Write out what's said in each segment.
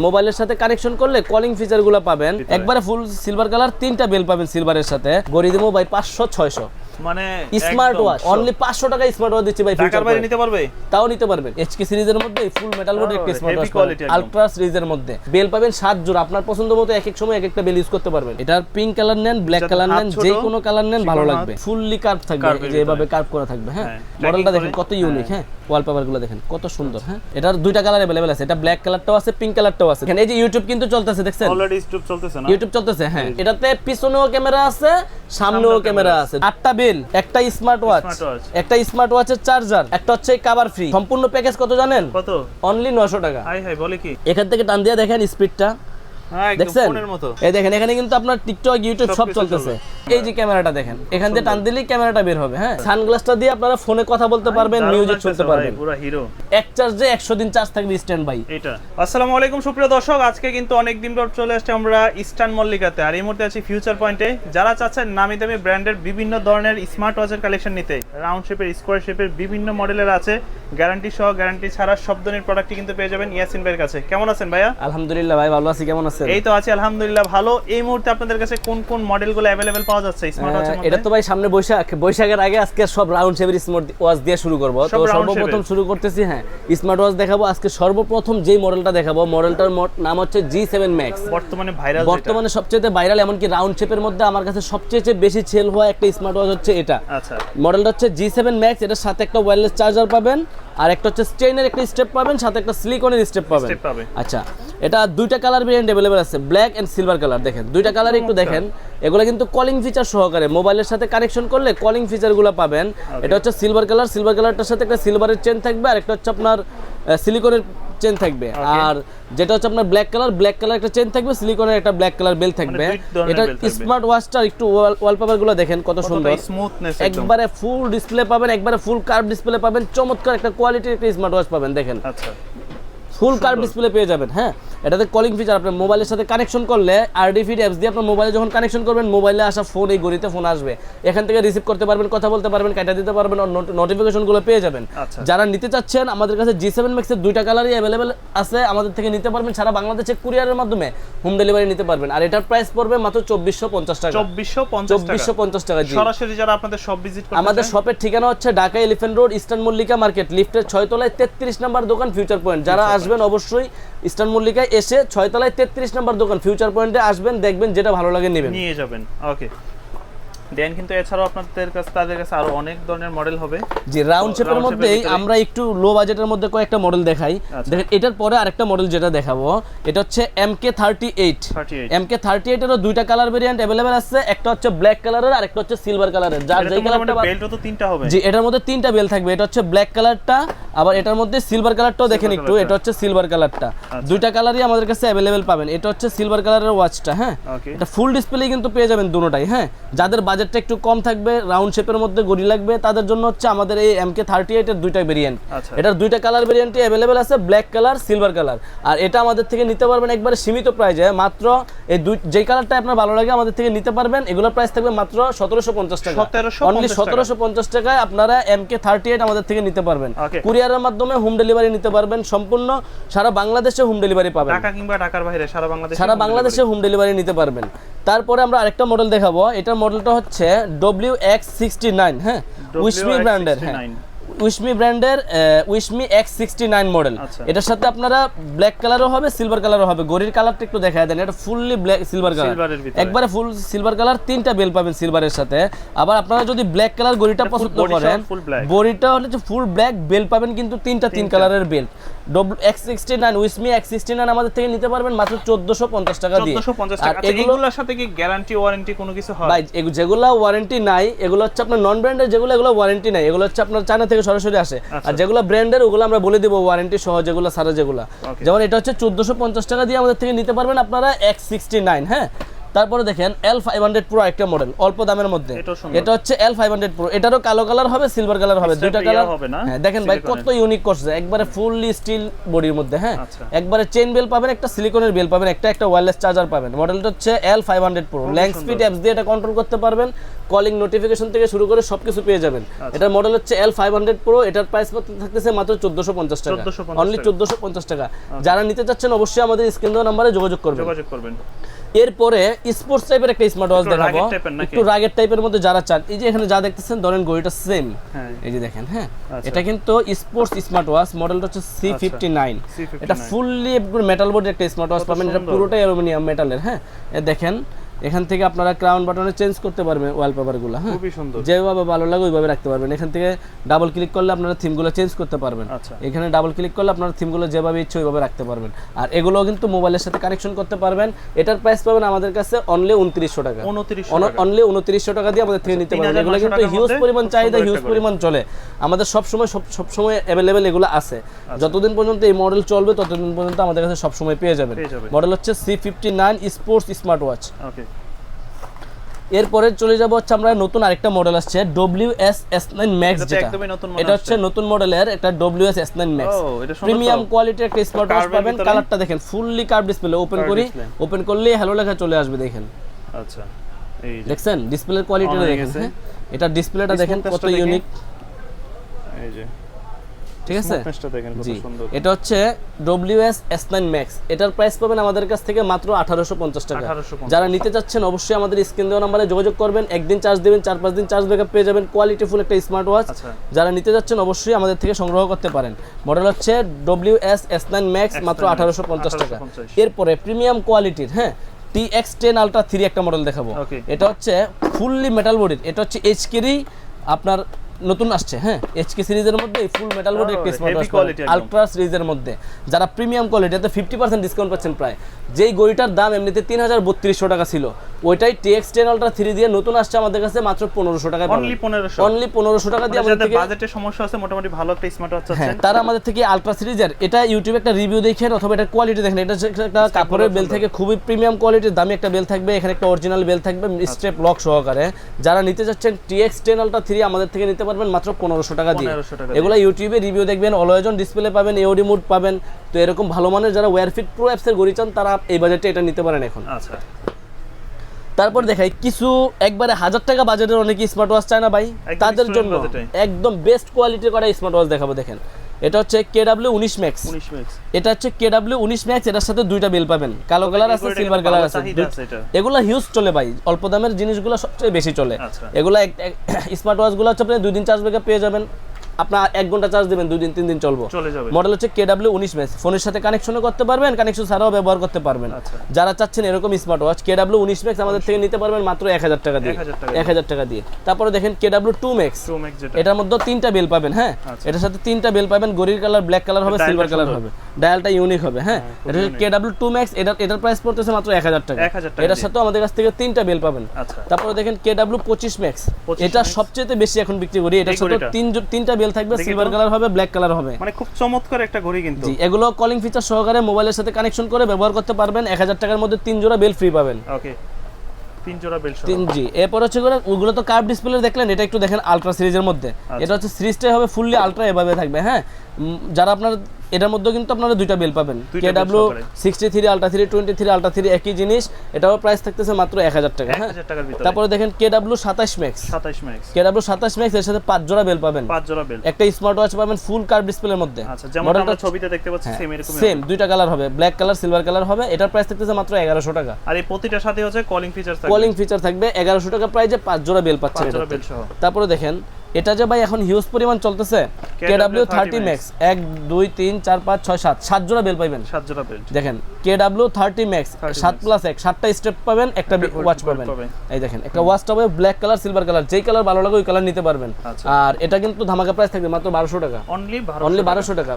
মোবাইলের সাথে কানেকশন করলে কলিং ফিচার গুলো পাবেন একবারে ফুল সিলভার কালার, 3টা বেল পাবেন সিলভারের সাথে। গড়ি দেবো ভাই 500-600 মানে স্মার্ট ওয়াচ অনলি 500 টাকা স্মার্ট ওয়াচ দিচ্ছি ভাই। টাকার বাইরে নিতে পারবে, তাও নিতে পারবেন। এইচকে সিরিজের মধ্যে ফুল মেটাল বোর্ড একটা স্মার্ট ওয়াচ পাবেন, আলট্রা সিরিজের মধ্যে বেল পাবেন 7 জোড়া। আপনার পছন্দ মতো এক এক সময় এক একটা বেল ইউজ করতে পারবেন। এটার পিঙ্ক কালার নেন, ব্ল্যাক কালার নেন, যে কোনো কালার নেন ভালো লাগবে। ফুললি কার্ভ থাকবে, যে এভাবে কার্ভ করা থাকবে। হ্যাঁ, মডেলটা দেখেন কত ইউনিক। হ্যাঁ, ওয়ালপেপার গুলো দেখেন কত সুন্দর। হ্যাঁ, এটার দুইটা কালার अवेलेबल আছে, এটা ব্ল্যাক কালারটাও আছে, পিঙ্ক কালারটাও আছে। এখানে এই যে ইউটিউব কিন্তু চলতেছে, দেখছেন অলরেডি ইউটিউব চলতেছে না? ইউটিউব চলতেছে। হ্যাঁ, এটাতে পিছনেও ক্যামেরা আছে, সামনেও ক্যামেরা আছে। 8টা বেল, একটা স্মার্ট ওয়াচ, একটা স্মার্ট ওয়াচের চার্জার, একটা হচ্ছে কভার ফ্রি। সম্পূর্ণ প্যাকেজ কত জানেন? কত? অনলি 900 টাকা। হাই হাই বলে কি? এখান থেকে টান দিয়ে দেখেন স্পিডটা, হ্যাঁ একদম ফোনের মতো। এই দেখেন এখানে কিন্তু আপনার টিকটক, ইউটিউব সব চলতেছে। এই যে ক্যামেরাটা দেখেন, এখান দিয়ে টান দিলেই ক্যামেরাটা বের হবে। হ্যাঁ, সানগ্লাসটা দিয়ে আপনারা ফোনে কথা বলতে পারবেন, মিউজিক শুনতে পারবেন। পুরো হিরো। এক চার্জে 100 দিন চার্জ থাকবে স্ট্যান্ড বাই। এটা। আসসালামু আলাইকুম সুপ্রিয় দর্শক, আজকে কিন্তু অনেক দিন পর চলে আসছে আমরা ইস্টার্ন মল্লিকাতে। আর এই মুহূর্তে আছি ফিউচার পয়েন্টে। যারা চাচ্ছেন নামি দামি ব্র্যান্ডের বিভিন্ন ধরনের স্মার্ট ওয়াচের কালেকশন নিতে, রাউন্ড শেপের, স্কোয়ার শেপের বিভিন্ন মডেলের আছে, গ্যারান্টি সহ, গ্যারান্টি ছাড়া সব ধরনের প্রোডাক্টই কিন্তু পেয়ে যাবেন ইয়াসিন ভাইয়ের কাছে। কেমন আছেন ভাইয়া? আলহামদুলিল্লাহ ভাই, ভালো আছি। কেমন আছেন? এই তো আছি আলহামদুলিল্লাহ ভালো। এই মুহূর্তে আপনাদের কাছে কোন কোন মডেলগুলো अवेलेबल পাওয়া যাচ্ছে স্মার্ট ওয়াচের মধ্যে? এটা তো ভাই সামনে বৈশাখের আগে আজকে সব রাউন্ড শেপের স্মার্ট ওয়াচ দিয়ে শুরু করব। তো সর্বপ্রথম শুরু করতেছি, হ্যাঁ, স্মার্ট ওয়াচ দেখাবো আজকে। সর্বপ্রথম যেই মডেলটা দেখাবো, মডেলটার নাম হচ্ছে G7 Max। বর্তমানে ভাইরাল, বর্তমানে সবচেয়ে ভাইরাল, এমনকি রাউন্ড শেপের মধ্যে আমার কাছে সবচেয়ে বেশি সেল হওয়া একটা স্মার্ট ওয়াচ হচ্ছে এটা। আচ্ছা, মডেলটা হচ্ছে G7 Max। এটার সাথে একটা ওয়্যারলেস চার্জার পাবেন, আর একটা হচ্ছে স্টেইনের একটা স্টেপ পাবেন, সাথে একটা সিলিকনের স্টেপ পাবেন। আচ্ছা, এটা দুইটা কালার ভেরিয়েন্ট अवेलेबल আছে, ব্ল্যাক এন্ড সিলভার কালার। দেখেন দুইটা কালার একটু দেখেন। এগুলো কিন্তু কলিং ফিচার সহকারে, মোবাইলের সাথে কানেকশন করলে কলিং ফিচারগুলো পাবেন। এটা হচ্ছে সিলভার কালার, সিলভার কালারটার সাথে একটা সিলভারের চেন থাকবে, আর একটা হচ্ছে আপনার সিলিকনের চেন থাকবে। আর যেটা হচ্ছে আপনার ব্ল্যাক কালার, ব্ল্যাক কালার একটা চেন থাকবে, সিলিকনের একটা ব্ল্যাক কালার বেল থাকবে। এটা স্মার্ট ওয়াচটা একটু ওয়ালপেপার গুলো দেখেন কত সুন্দর, স্মুথনেস, একবারে ফুল ডিসপ্লে পাবেন, একবারে ফুল কার্ভ ডিসপ্লে পাবেন। চমৎকার একটা কোয়ালিটির একটা স্মার্ট ওয়াচ পাবেন। দেখেন আচ্ছা, ফুল কার্ভ ডিসপ্লে পেয়ে যাবেন। হ্যাঁ, এটাতে কলিং ফিচার, আপনার মোবাইলের সাথে কানেকশন করলে আরডিফিড অ্যাপস দিয়ে আপনার মোবাইলে যখন কানেকশন করবেন, মোবাইলে আসা ফোন, এই ঘড়িতে ফোন আসবে, এখান থেকে রিসিভ করতে পারবেন, কথা বলতে পারবেন, কাটা দিতে পারবেন, নোটিফিকেশনগুলো পেয়ে যাবেন। যারা নিতে চাচ্ছেন, আমাদের কাছে G7 Max এর দুইটা কালারই अवेलेबल আছে, আমাদের থেকে নিতে পারবেন। সারা বাংলাদেশে কুরিয়ারের মাধ্যমে হোম ডেলিভারি নিতে পারবেন। আর এটার প্রাইস পড়বে মাত্র 2450 টাকা। 2450 টাকা। সরাসরি যারা আপনাদের শপ ভিজিট করতে চান, আমাদের শপের ঠিকানা হচ্ছে Dhaka elephant road, eastern Mallika market, লিফটের 6 তলায় 33 নম্বর দোকান, ফিউচার পয়েন্ট। যারা আসবেন অবশ্যই ইস্টার্ন মল্লিকায় এসে 6 তলায় 33 নম্বর দোকান, ফিউচার পয়েন্টে আসবেন, দেখবেন যেটা ভালো লাগে নেবেন, নিয়ে যাবেন। ওকে, দেন কিন্তু এছাড়াও আপনাদের কাছে, তাদের কাছে আরো অনেক ধরনের মডেল হবে। যে রাউন্ড শেপের মধ্যেই আমরা একটু লো বাজেটের মধ্যে কয়েকটা মডেল দেখাই। দেখেন এটার পরে আরেকটা মডেল যেটা দেখাবো, এটা হচ্ছে MK38। MK38 এরও দুইটা কালার ভেরিয়েন্ট अवेलेबल আছে, একটা হচ্ছে ব্ল্যাক কালারের, আর একটা হচ্ছে সিলভার কালারের। যার যেই কালারটা, বেল্টও তো তিনটা হবে। জি, এটার মধ্যে তিনটা বেল থাকবে। এটা হচ্ছে ব্ল্যাক কালারটা, আবার এটার মধ্যে সিলভার কালারটাও দেখেন একটু, এটা হচ্ছে সিলভার কালারটা। দুইটা কালারই আমাদের কাছে अवेलेबल পাবেন। এটা হচ্ছে সিলভার কালারের ওয়াচটা। হ্যাঁ, এটা ফুল ডিসপ্লে কিন্তু পেয়ে যাবেন দুটোটাই। হ্যাঁ, যাদের বাজেটটা একটু কম থাকবে, রাউন্ড শেপের মধ্যে গড়ি লাগবে, তাদের জন্য হচ্ছে আমাদের এই MK38 এর দুইটা ভেরিয়েন্ট। এটার দুইটা কালার ভেরিয়েন্টই अवेलेबल আছে, ব্ল্যাক কালার, সিলভার কালার। আর এটা আমাদের থেকে নিতে পারবেন একবারে সীমিত প্রাইসে, মাত্র এই যেই কালারটা আপনার ভালো লাগে আমাদের থেকে নিতে পারবেন। এগুলোর প্রাইস থাকবে মাত্র 1750 টাকা। অনলি 1750 টাকায় আপনারা MK38 আমাদের থেকে নিতে পারবেন। কুরিয়ারের মাধ্যমে হোম ডেলিভারি নিতে পারবেন, সম্পূর্ণ সারা বাংলাদেশে হোম ডেলিভারি পাবেন। ঢাকা কিংবা ঢাকার বাইরে সারা বাংলাদেশে হোম ডেলিভারি নিতে পারবেন। তারপরে আমরা আরেকটা মডেল দেখাবো। এটার মডেলটা হচ্ছে WX69। হ্যাঁ, উইশমি ব্র্যান্ডের। হ্যাঁ, উইশমি ব্র্যান্ডের উইশমি X69 মডেল। এটার সাথে আপনারা ব্ল্যাক কালারও হবে, সিলভার কালারও হবে। গড়ির কালারটা একটু দেখায় দেন, এটা ফুললি ব্ল্যাক সিলভার কালার, একবারে ফুল সিলভার কালার, 3টা বেল পাবেন সিলভারের সাথে। আবার আপনারা যদি ব্ল্যাক কালার গড়িটা পছন্দ করেন, গড়িটা হচ্ছে ফুল ব্ল্যাক, বেল পাবেন কিন্তু তিন কালারের বেল। X69 উইশমি X69 আমাদের থেকে নিতে পারবেন মাত্র 1450 টাকা দিয়ে। 1450 টাকা। আচ্ছা, এগুলোর সাথে কি গ্যারান্টি ওয়ারেন্টি কোনো কিছু হয়? ভাই, যেগুলো ওয়ারেন্টি নাই, এগুলো হচ্ছে আপনার নন ব্র্যান্ডের, এগুলো ওয়ারেন্টি নাই, এগুলো হচ্ছে আপনার চায়না থেকে সরাসরি আসে। আর যেগুলো ব্র্যান্ডের ওগুলো আমরা বলে দিব ওয়ারেন্টি সহ, যেগুলো সারা যেগুলো। যেমন এটা হচ্ছে 1450 টাকা দিয়ে আমাদের থেকে নিতে পারবেন আপনারা X69। হ্যাঁ, তারপরে দেখেন L500 Pro একটা মডেল অল্প দামের মধ্যে, এটাও সুন্দর। এটা হচ্ছে L500 Pro, এটারও কালো কালার হবে সিলভার কালার হবে, দুইটা Step কালার ইয়া হবে না? হ্যাঁ দেখেন ভাই Silicone কত ইউনিক করছে, একবারে ফুললি স্টিল বডির মধ্যে হ্যাঁ, আচ্ছা। একবারে চেইন বেল পাবেন, একটা সিলিকনের বেল পাবেন, একটা ওয়্যারলেস চার্জার পাবেন। মডেলটা হচ্ছে L500 Pro, ল্যাঙ্ক স্পিড অ্যাপস দিয়ে এটা কন্ট্রোল করতে পারবেন, কলিং নোটিফিকেশন থেকে শুরু করে সবকিছু পেয়ে যাবেন। এটার মডেল হচ্ছে L500 Pro, এটার প্রাইস থাকতেছে মাত্র 1450 টাকা, 1450 অনলি 1450 টাকা। যারা নিতে চাচ্ছেন অবশ্যই আমাদের স্ক্রিন দেওয়া নম্বরে যোগাযোগ করবেন। এরপরে স্পোর্টস টাইপের একটা স্মার্ট ওয়াচ দেখাবো, একটু রাগের টাইপের মধ্যে যারা চান। এই যে এখানে যা দেখতেছেন ধরেন ঘড়িটা সেম, এই যে দেখেন হ্যাঁ, এটা কিন্তু স্পোর্টস স্মার্ট ওয়াচ, মডেলটা হচ্ছে C59। এটা ফুললি মেটাল বডির একটা স্মার্ট ওয়াচ পাবেন, এটা পুরোটাই অ্যালুমিনিয়াম মেটালের হ্যাঁ। দেখেন এখান থেকে আপনারা ক্রাউন বাটনে চেঞ্জ করতে পারবেন ওয়ালপেপারগুলো হ্যাঁ, খুবই সুন্দর, যেভাবে ভালো লাগে ওইভাবে রাখতে পারবেন। এখান থেকে ডাবল ক্লিক করলে আপনারা থিমগুলো চেঞ্জ করতে পারবেন, এখানে ডাবল ক্লিক করলে আপনারা থিমগুলো যেভাবে ইচ্ছে ওইভাবে রাখতে পারবেন। আর এগুলো কিন্তু মোবাইলের সাথে কানেকশন করতে পারবেন। এটার প্রাইস পাবেন আমাদের কাছে অনলি 2900 টাকা, অনলি 2900 টাকা দিয়ে আমাদের থেকে নিতে পারবেন। এগুলো কিন্তু হিউজ পরিমাণ চাহিদা, হিউজ পরিমাণ চলে আমাদের, সবসময় অ্যাভেলেবেল এগুলো আছে। যতদিন পর্যন্ত এই মডেল চলবে ততদিন পর্যন্ত আমাদের কাছে সবসময় পেয়ে যাবেন। মডেল হচ্ছে C59 স্পোর্টস স্মার্ট ওয়াচ। এরপরে চলে যাব হচ্ছে আমরা নতুন আরেকটা মডেল আসছে WS-S9 Max, যেটা এটা হচ্ছে নতুন মডেলের একটা WS-S9 Max, প্রিমিয়াম কোয়ালিটির একটা স্মার্ট ওয়াচ পাবেন। কালারটা দেখেন ফুললি কার্ভ ডিসপ্লে, ওপেন করলে হ্যালো লেখা চলে আসবে দেখেন। আচ্ছা এই দেখছেন ডিসপ্লের কোয়ালিটিটা দেখেন হ্যাঁ, এটা ডিসপ্লেটা দেখেন কত ইউনিক, এই যে ঠিক আছে জি। এটা হচ্ছে WS-S9 Max, এটার প্রাইস পাবেন আমাদের কাছ থেকে মাত্র 1850 টাকা। যারা নিতে চাচ্ছেন অবশ্যই আমাদের স্ক্রিন দেওয়া নম্বরে যোগাযোগ করবেন, একদিন চার্জ দিবেন 4-5 দিন চার্জ ব্যাকআপ পেয়ে যাবেন, কোয়ালিটিফুল একটা স্মার্ট ওয়াচ। যারা নিতে যাচ্ছেন অবশ্যই আমাদের থেকে সংগ্রহ করতে পারেন। মডেল হচ্ছে WS-S9 Max, মাত্র 1850 টাকা। এরপরে প্রিমিয়াম কোয়ালিটির হ্যাঁ TX10 Ultra 3 একটা মডেল দেখাবো, এটা হচ্ছে ফুললি মেটাল বডির, এটা হচ্ছে HK আপনার নতুন আসছে হ্যাঁ, HK সিরিজের মধ্যে ফুল মেটাল বডির একটা স্মার্ট ওয়াচ আলট্রা সিরিজের মধ্যে। যারা প্রিমিয়াম কোয়ালিটিতে 50% ডিসকাউন্ট পাচ্ছেন প্রায়, যেই ঘড়িটার দাম এমনিতে 3300 টাকা ছিল, ওইটাই TX10 Ultra 3 দিয়ে নতুন আসছে আমাদের কাছে মাত্র 1500 টাকায় পাবেন, অনলি 1500 টাকা দিয়ে। আমাদের থেকে বাজেটের সমস্যা আছে, মোটামুটি ভালো একটা স্মার্ট ওয়াচ আছে। হ্যাঁ তারা আমাদের থেকে আলট্রা সিরিজের এটা ইউটিউবে একটা রিভিউ দেখেন অথবা এটা কোয়ালিটি দেখেন, এটা একটা কাপড়ের বেল থেকে খুবই প্রিমিয়াম কোয়ালিটির দামি একটা বেল থাকবে, এখানে একটা অরিজিনাল বেল থাকবে স্টেপ লক সহকারে। যারা নিতে যাচ্ছেন TX10 Ultra 3 আমাদের থেকে নিতে পারবেন মাত্র 1500 টাকা দিয়ে। এগুলো ইউটিউবে রিভিউ দেখবেন, অলওয়েজ অন ডিসপ্লে পাবেন, এওডি মোড পাবেন। তো এরকম ভালো মানের যারা ওয়্যারফিট প্রো অ্যাপসের ঘড়ি চান তারা এই বাজেটে এটা নিতে পারেন এখন। আচ্ছা তারপর দেখাই কিছু একবারে 1000 টাকা বাজেটের অনেক স্মার্ট ওয়াচ চায় না ভাই, তাদের জন্য একদম বেস্ট কোয়ালিটির করা স্মার্ট ওয়াচ দেখাবো। দেখেন এটা হচ্ছে KW19 Max, এটা হচ্ছে KW19 Max, এটার সাথে দুইটা বেল পাবেন, কালো কালার আছে সিলভার কালার আছে। এগুলা হিউজ চলে ভাই, অল্প দামের জিনিসগুলো সবচেয়ে বেশি চলে। এগুলা স্মার্ট ওয়াচগুলো হচ্ছে আপনি 2 দিন চার্জ ব্যাকআপ পেয়ে যাবেন, আপনার 1 ঘন্টা চার্জ দিবেন 2 দিন 3 দিন চলবে। মডেল হচ্ছে KW19 Max, ফোনের সাথে কানেকশনও করতে পারবেন, কানেকশন ছাড়াও ব্যবহার করতে পারবেন। যারা চাচ্ছেন এরকম স্মার্ট ওয়াচ KW19 Max আমাদের থেকে নিতে পারবেন মাত্র 1000 টাকা দিয়ে, 1000 টাকা দিয়ে। তারপরে দেখেন KW2 Max, এটার মধ্যে 3টা বেল পাবেন হ্যাঁ, এটার সাথে 3টা বেল পাবেন, গরির কালার, ব্ল্যাক কালার হবে, সিলভার কালার হবে, ডায়ালটা ইউনিক হবে হ্যাঁ। এটা হচ্ছে KW2 Max, এটার প্রাইস পড়তেছে মাত্র 1000 টাকা, এটার সাথে আমাদের কাছ থেকে 3টা বেল পাবেন। তারপরে দেখেন KW25 Max, এটা সবচেয়ে বেশি এখন বিক্রি করি, এটার সাথে 3টা বেল থাকবে, সিলভার কালার হবে, ব্ল্যাক কালার হবে, মানে খুব চমৎকার একটা ঘড়ি কিন্তু। জি এগুলো কলিং ফিচার সহকারে মোবাইলের সাথে কানেকশন করে ব্যবহার করতে পারবেন। 1000 টাকার মধ্যে 3 জোড়া বেল ফ্রি পাবেন। ওকে 3 জোড়া বেল সহ। জি এরপর হচ্ছে ওগুলো তো কার্ভ ডিসপ্লে দেখলেন, এটা একটু দেখেন আলট্রা সিরিজের মধ্যে। এটা হচ্ছে সিরিজটাই হবে ফুললি আলট্রা এভাবে থাকবে হ্যাঁ। যারা আপনার এটার মধ্যে কিন্তু আপনারা দুইটা বেল পাবেন, KW63 Ultra 3, 23 Ultra 3 একই জিনিস, এটাও প্রাইস থাকতেছে মাত্র 1000 টাকা হ্যাঁ। তারপরে দেখেন KW27 Max, KW27 Max এর সাথে 5 জোড়া বেল পাবেন, 5 জোড়া বেল, একটা স্মার্ট ওয়াচ পাবেন ফুল কার্ভ ডিসপ্লের মধ্যে। আচ্ছা যেমন আমরা ছবিতে দেখতে পাচ্ছি সেম এরকম সেম দুইটা কালার হবে, ব্ল্যাক কালার সিলভার কালার হবে। এটার প্রাইস থাকতেছে মাত্র 1100 টাকা। আর এই প্রতিটার সাথে হচ্ছে কলিং ফিচার থাকবে 1100 টাকা প্রাইসে 5 জোড়া বেল পাচ্ছেন। তারপরে দেখেন এটা যে ভাই এখন হিউজ পরিমাণ চলতেছে, KW30 Max 1 2 3 4 5 6 7 7 জোড়া বেল পাবেন, 7 জোড়া বেল। দেখেন KW30 Max 7+1 7টা স্টেপ পাবেন, একটা ওয়াচ পাবেন। এই দেখেন একটা ওয়াচ হবে ব্ল্যাক কালার সিলভার কালার, যেই কালার ভালো লাগে ওই কালার নিতে পারবেন। আর এটা কিন্তু ধামাকা প্রাইস থাকবে মাত্র 1200 টাকা, অনলি 1200 টাকা।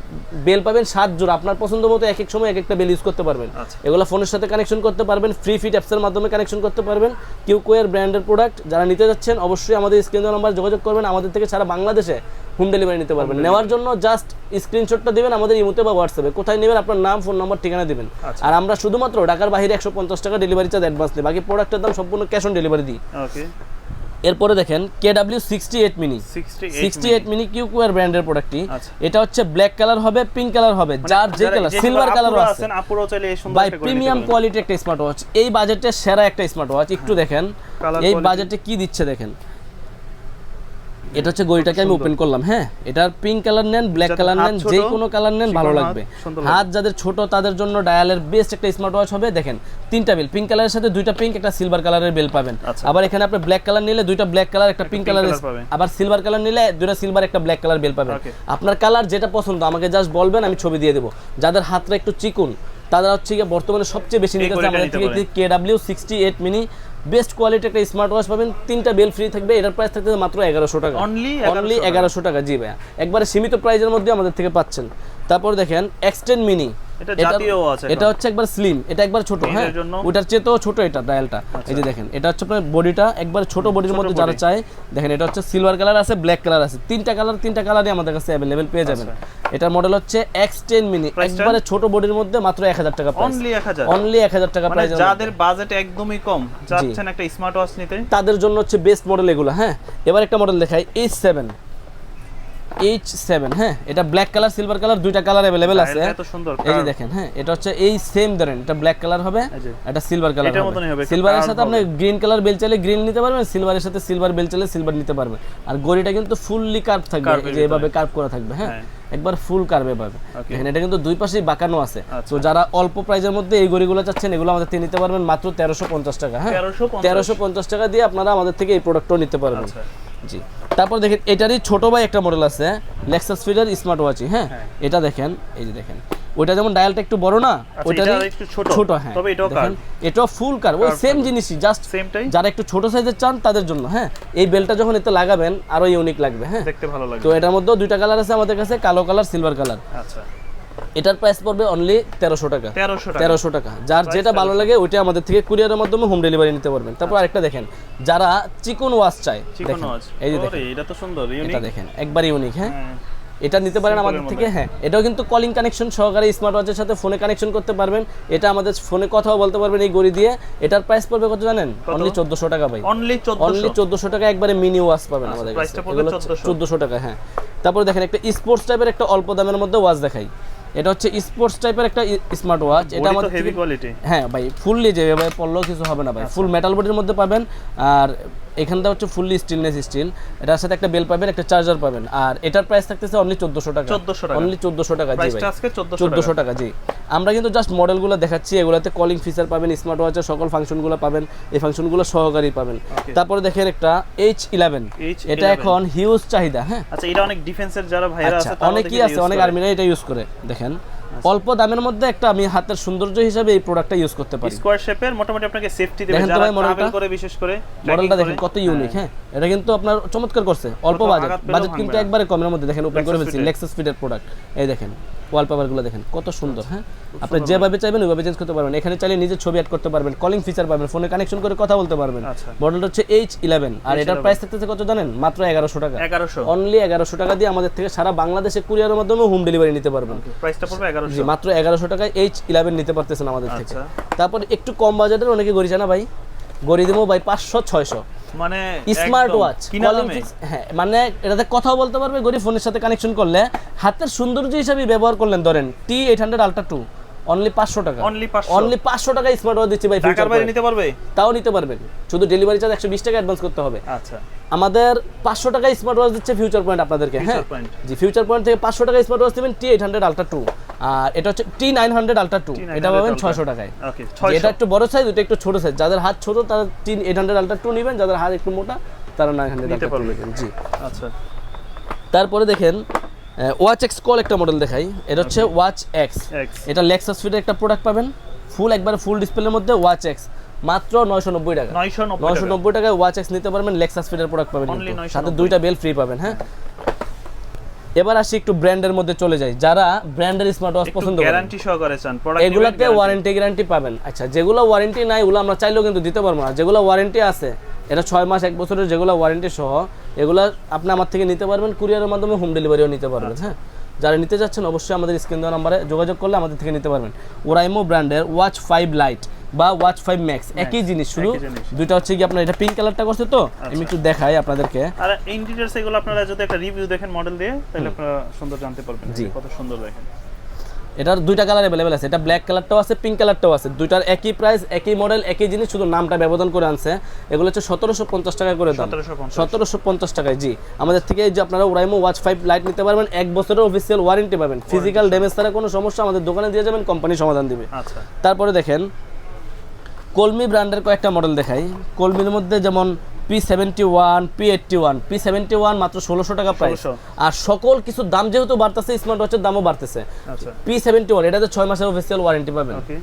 বেল পাবেন 7 জোড়া, আপনার পছন্দ মতো এক এক সময় এক একটা বেল ইউজ করতে পারবেন। এগুলো ফোনের সাথে কানেকশন করতে পারবেন, ফ্রি ফিট অ্যাপসের মাধ্যমে কানেকশন করতে পারবেন। কিউকোয়ার ব্র্যান্ডের প্রোডাক্ট যারা নিতে যাচ্ছেন অবশ্যই আমাদের স্ক্রিন নাম্বার যোগাযোগ করবেন, আমাদের আমাদের থেকে সারা বাংলাদেশে হোম ডেলিভারি নিতে পারবেন। নেওয়ার জন্য জাস্ট স্ক্রিনশটটা দিবেন আমাদের ইমোতে বা হোয়াটসঅ্যাপে, কোথায় নেবেন আপনার নাম, ফোন নম্বর, ঠিকানা দিবেন। আর আমরা শুধুমাত্র ঢাকার বাইরে 150 টাকা ডেলিভারি চার্জ অ্যাডভান্স দিই, বাকি প্রোডাক্টের দাম সম্পূর্ণ ক্যাশ অন ডেলিভারি দিই। ওকে, এরপরে দেখেন KW68 মিনি, 68 মিনি কিউকিউআর ব্র্যান্ডের প্রোডাক্টটি। এটা হচ্ছে ব্ল্যাক কালার হবে, পিঙ্ক কালার হবে, যার যে কালার, সিলভার কালারও আছে। আপুরো চাইলে এই সুন্দর ভাই একটা প্রিমিয়াম কোয়ালিটি একটা স্মার্ট ওয়াচ, এই বাজেটে সেরা একটা স্মার্ট ওয়াচ। একটু দেখেন এই বাজেটে কি দিচ্ছে দেখেন। এটা হচ্ছে গড়িটাকে আমি ওপেন করলাম, হ্যাঁ এটার পিঙ্ক কালার নেন, ব্ল্যাক কালার নেন, যে কোনো কালার নেন ভালো লাগবে। হাত যাদের ছোট তাদের জন্য ডায়ালের বেস্ট একটা স্মার্ট ওয়াচ হবে। দেখেন তিনটা বেল, পিঙ্ক কালারের সাথে দুইটা পিঙ্ক, একটা সিলভার কালারের বেল পাবেন। আবার এখানে আপনি ব্ল্যাক কালার নিলে দুইটা ব্ল্যাক কালার, একটা পিঙ্ক কালার, আবার সিলভার কালার নিলে দুইটা সিলভার, একটা ব্ল্যাক কালার বেল পাবেন। আপনার কালার যেটা পছন্দ আমাকে জাস্ট বলবেন, আমি ছবি দিয়ে দেবো। যাদের হাতটা একটু চিকুন তারা হচ্ছে বর্তমানে সবচেয়ে বেশি নিতেছে আমাদের থেকে KW68 মিনি, বেস্ট কোয়ালিটি একটা স্মার্ট ওয়াচ পাবেন। তিনটা বেল ফ্রি থাকবে, এটার প্রাইস থাকবে মাত্র 1100 টাকা, অনলি 1100 টাকা। জি ভাইয়া, একবারে সীমিত প্রাইসের মধ্যে আমাদের থেকে পাচ্ছেন। তারপর দেখেন X10 মিনি, এটা হচ্ছে একবার স্লিম, এটা একবার ছোট, হ্যাঁ ওটার চেয়েও ছোট এটা ডায়ালটা। এই যে দেখেন এটা হচ্ছে আপনার বডিটা একবার ছোট বডির মধ্যে যারা চায়, দেখেন এটা হচ্ছে সিলভার কালার আছে, ব্ল্যাক কালার আছে, তিনটা কালারই আমাদের কাছে अवेलेबल পেয়ে যাবেন। এটার মডেল হচ্ছে X10 মিনি, একবারে ছোট বডির মধ্যে মাত্র 1000 টাকা প্রাইস, অনলি 1000 টাকা প্রাইস। যাদের বাজেট একদমই কম, যাচ্ছেন একটা স্মার্ট ওয়াচ নিতে, তাদের জন্য হচ্ছে বেস্ট মডেল এগুলো। হ্যাঁ এবার একটা মডেল দেখাই H7, হ্যাঁ এটা ব্ল্যাক কালার সিলভার কালার দুইটা কালার अवेलेबल আছে। এই যে দেখেন, হ্যাঁ এটা হচ্ছে এই সেম ধরেন, এটা ব্ল্যাক কালার হবে, এটা সিলভার কালার হবে। সিলভারের সাথে আপনি গ্রিন কালার বেল চাইলে গ্রিন নিতে পারবেন, সিলভারের সাথে সিলভার বেল চাইলে সিলভার নিতে পারবেন। আর গড়িটা কিন্তু ফুললি কার্ভ থাকবে, এই যে এভাবে কার্ভ করা থাকবে, হ্যাঁ একবার ফুল কার্ভে পাবে। দেখেন এটা কিন্তু দুই পাশেই বাঁকানো আছে। তো যারা অল্প প্রাইসের মধ্যে এই গড়িগুলো চাচ্ছেন এগুলো আমাদের থেকে নিতে পারবেন মাত্র 1350 টাকা। হ্যাঁ 1350 টাকা দিয়ে আপনারা আমাদের থেকে এই প্রোডাক্টও নিতে পারবেন। জি, তারপর দেখেন এটারই ছোট ভাই একটা মডেল আছে Lexus Feeder স্মার্ট ওয়াচ। হ্যাঁ এটা দেখেন, এই যে দেখেন ওইটা যেমন ডায়ালটা একটু বড় না, ওইটা একটু ছোট, হ্যাঁ তবে এটাও ফুল কার, ওই সেম জিনিসই, জাস্ট যারা একটু ছোট সাইজের চান তাদের জন্য। হ্যাঁ এই বেলটা যখন এতে লাগাবেন আরো ইউনিক লাগবে, হ্যাঁ দেখতে ভালো লাগবে। তো এটার মধ্যেও দুইটা কালার আছে আমাদের কাছে, কালো কালার, সিলভার কালার। আচ্ছা, এটার প্রাইস পড়বে অনলি 1300 টাকা, 1300 টাকা। যার যেটা ভালো লাগে ওইটা আমাদের থেকে কুরিয়ারের মাধ্যমে হোম ডেলিভারি নিতে পারবেন। তারপর আরেকটা দেখেন, যারা চিকন ওয়াচ চায়, এই যে দেখেন এটা তো সুন্দর, এটা দেখেন একবার ইউনিক। হ্যাঁ এটা নিতে পারেন আমাদের থেকে। হ্যাঁ এটাও কিন্তু কলিং কানেকশন সহকারে স্মার্ট ওয়াচের সাথে ফোনে কানেকশন করতে পারবেন। এটা আমাদের ফোনে কথাও বলতে পারবেন এই গড়ি দিয়ে। এটার প্রাইস পড়বে কত জানেন? অনলি 1400 টাকা ভাই, অনলি 1400 টাকা একবারে মিনি ওয়াচ পাবেন আমাদের কাছে, 1400 টাকা। হ্যাঁ তারপর দেখেন একটা স্পোর্টস টাইপের একটা অল্প দামের মধ্যে ওয়াচ দেখাই। এটা হচ্ছে স্পোর্টস টাইপের একটা স্মার্ট ওয়াচ, এটা আমাদের হেভি কোয়ালিটি। হ্যাঁ ভাই ফুললি যে ভাই পড়লেও কিছু হবে না ভাই, ফুল মেটাল বডির মধ্যে পাবেন। আর এখানটা হচ্ছে ফুললি স্টেনলেস স্টিল, এটার সাথে একটা বেল পাবেন, একটা চার্জার পাবেন। আর এটার প্রাইস থাকতেছে অনলি 1400 টাকা, অনলি 1400 টাকা। জি ভাই আজকে 1400 টাকা। জি আমরা কিন্তু জাস্ট মডেলগুলো দেখাচ্ছি, এগুলাতে কলিং ফিচার পাবেন, স্মার্ট ওয়াচের সকল ফাংশনগুলো পাবেন, এই ফাংশনগুলো সহকারী পাবেন। তারপরে দেখেন একটা H11, এটা এখন হিউজ চাহিদা। হ্যাঁ আচ্ছা, এটা অনেক ডিফেন্সের যারা ভাইরা আছে অনেকেই আছে, অনেক আর্মিরা এটা ইউজ করে। দেখেন অল্প দামের মধ্যে একটা আমি হাতের সৌন্দর্য হিসেবে এই প্রোডাক্টটা ইউজ করতে পারি। স্কয়ার শেপের মোটামুটি আপনাকে সেফটি দেবে, যারা ট্রাভেল করে বিশেষ করে। মডেলটা দেখেন কত ইউনিক। হ্যাঁ এটা কিন্তু আপনার চমৎকার করছে, অল্প বাজেট কিন্তু একবারে কমের মধ্যে। দেখেন ওপেন করে ফেলছি Lexus Feeder প্রোডাক্ট, এই দেখেন ওয়ালপেপারগুলো দেখেন কত সুন্দর। হ্যাঁ আপনি যেভাবে চাইবেন ওইভাবে চেঞ্জ করতে পারবেন। এখানে চাইলে নিজের ছবি অ্যাড করতে পারবেন, কলিং ফিচার পাবেন, ফোনে কানেকশন করে কথা বলতে পারবেন। মডেলটা হচ্ছে H11 আর এটার প্রাইস থাকতেছে কত জানেন? মাত্র 1100 টাকা, অনলি 1100 টাকা দিয়ে আমাদের থেকে সারা বাংলাদেশে কুরিয়ারের মাধ্যমে হোম ডেলিভারি নিতে পারবেন। প্রাইসটা পড়বে 1100। জি মাত্র 1100 টাকায় H11 নিতে পারতেছেন আমাদের থেকে। তারপর একটু কম বাজেটের অনেকে গড়ি চায় না ভাই, গড়ি দেবো ভাই 500-600 মানে স্মার্ট ওয়াচ। হ্যাঁ মানে এটাতে কথাও বলতে পারবে, গড়ি ফোনের সাথে কানেকশন করলে হাতের সৌন্দর্য হিসেবে ব্যবহার করলেন। ধরেন T800 Ultra 2 অনলি 500 টাকা, অনলি 500 টাকা স্মার্ট ওয়াচ দিচ্ছি ভাই। টাকার বাইরে নিতে পারবে, তাও নিতে পারবেন, শুধু ডেলিভারি চার্জ 120 টাকা অ্যাডভান্স করতে হবে। আচ্ছা আমাদের 500 টাকা স্মার্ট ওয়াচ দিচ্ছে ফিউচার পয়েন্ট আপনাদেরকে। হ্যাঁ জি ফিউচার পয়েন্ট থেকে 500 টাকা স্মার্ট ওয়াচ দিবেন T800 Ultra 2, আর এটা হচ্ছে T900 Ultra 2, এটা পাবেন 600 টাকায়। ওকে এটা একটু বড় সাইজ, এটা একটু ছোট সাইজ। যাদের হাত ছোট তারা T800 Ultra 2 নেবেন, যাদের হাত একটু মোটা তারা 900 নিতে পারবেন। জি আচ্ছা তারপরে দেখেন ওয়াচ এক্স কল একটা মডেল দেখাই। এটা হচ্ছে ওয়াচ এক্স, এটা Lexus Feeder একটা প্রোডাক্ট পাবেন, ফুল একবারে ফুল ডিসপ্লের মধ্যে ওয়াচ এক্স, মাত্র 990 টাকা। 990 টাকায় ওয়াচ এক্স নিতে পারবেন, Lexus Feeder প্রোডাক্ট পাবেন, সাথে দুইটা বেল ফ্রি পাবেন। হ্যাঁ এবার আসি একটু ব্র্যান্ডের মধ্যে চলে যাই। যারা ব্র্যান্ডের স্মার্ট ওয়াচ পছন্দ করেন, গ্যারান্টি সহকারে চান প্রোডাক্ট, এগুলাতে ওয়ারেন্টি গ্যারান্টি পাবেন। আচ্ছা যেগুলো ওয়ারেন্টি নাই ওগুলো আমরা চাইলেও কিন্তু দিতে পারবো না, যেগুলো ওয়ারেন্টি আছে এটা 6 মাস 1 বছরের যেগুলো ওয়ারেন্টি সহ এগুলা আপনি আমার থেকে নিতে পারবেন, কুরিয়ারের মাধ্যমে হোম ডেলিভারিও নিতে পারবেন। হ্যাঁ, যারা নিতে যাচ্ছেন অবশ্যই আমাদের স্ক্রিন দেওয়া নাম্বারে যোগাযোগ করলে আমাদের থেকে নিতে পারবেন। ওরাইমো ব্র্যান্ডের ওয়াচ 5 লাইট বা ওয়াচ 5 ম্যাক্স একই জিনিস, শুধু দুইটা হচ্ছে কি আপনার এটা পিঙ্ক কালারটা করছে তো আমি একটু দেখাই আপনাদেরকে। আর ইন ডিটেইলস এগুলো আপনারা যদি একটা রিভিউ দেখেন মডেল দিয়ে তাহলে আপনারা সুন্দর জানতে পারবেন কত সুন্দর দেখেন। এটার দুইটা কালার अवेलेबल আছে, এটা ব্ল্যাক কালারটাও আছে, পিঙ্ক কালারটাও আছে, দুইটার একই প্রাইস, একই মডেল, একই জিনিস, শুধু নামটা ব্যবধান করে আনছে। এগুলো হচ্ছে 1750 টাকা করে দাম, 1750 টাকায়। জি, আমাদের থেকে এই যে আপনারা ওরাইমো ওয়াচ 5 লাইট নিতে পারবেন, 1 বছরের অফিসিয়াল ওয়ারেন্টি পাবেন, ফিজিক্যাল ড্যামেজ ছাড়া কোনো সমস্যা আমাদের দোকানে দিয়ে যাবেন, কোম্পানি সমাধান দিবে। আচ্ছা, তারপরে দেখেন কলমি ব্র্যান্ডের কয়েকটা মডেল দেখাই। কলমির মধ্যে যেমন P71, P81, P71 মাত্র 1600 টাকা প্রাইস। আর সকল কিছু দাম যেহেতু বাড়তেছে, স্মার্ট ওয়াচের দামও বাড়তেছে। আচ্ছা, P71 এটাতে 6 মাসের অফিসিয়াল ওয়ারেন্টি পাবেন। ওকে,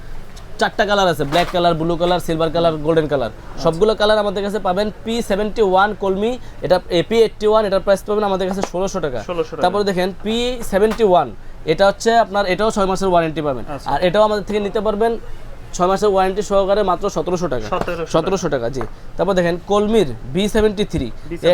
4টা কালার আছে, black colour, blue colour, silver colour, golden colour, সবগুলো কালার আমাদের কাছে পাবেন। P71 কলমি, এটা P81 এটার প্রাইস পাবেন আমাদের কাছে 1600 টাকা। তারপরে দেখেন P71 এটা হচ্ছে আপনার, এটাও 6 মাসের ওয়ারেন্টি পাবেন। আর এটাও আমাদের থেকে নিতে পারবেন 6 মাসের ওয়ারেন্টি সহকারে মাত্র 1700 টাকা। 1700 টাকা, জি। তারপর দেখেন কলমির B73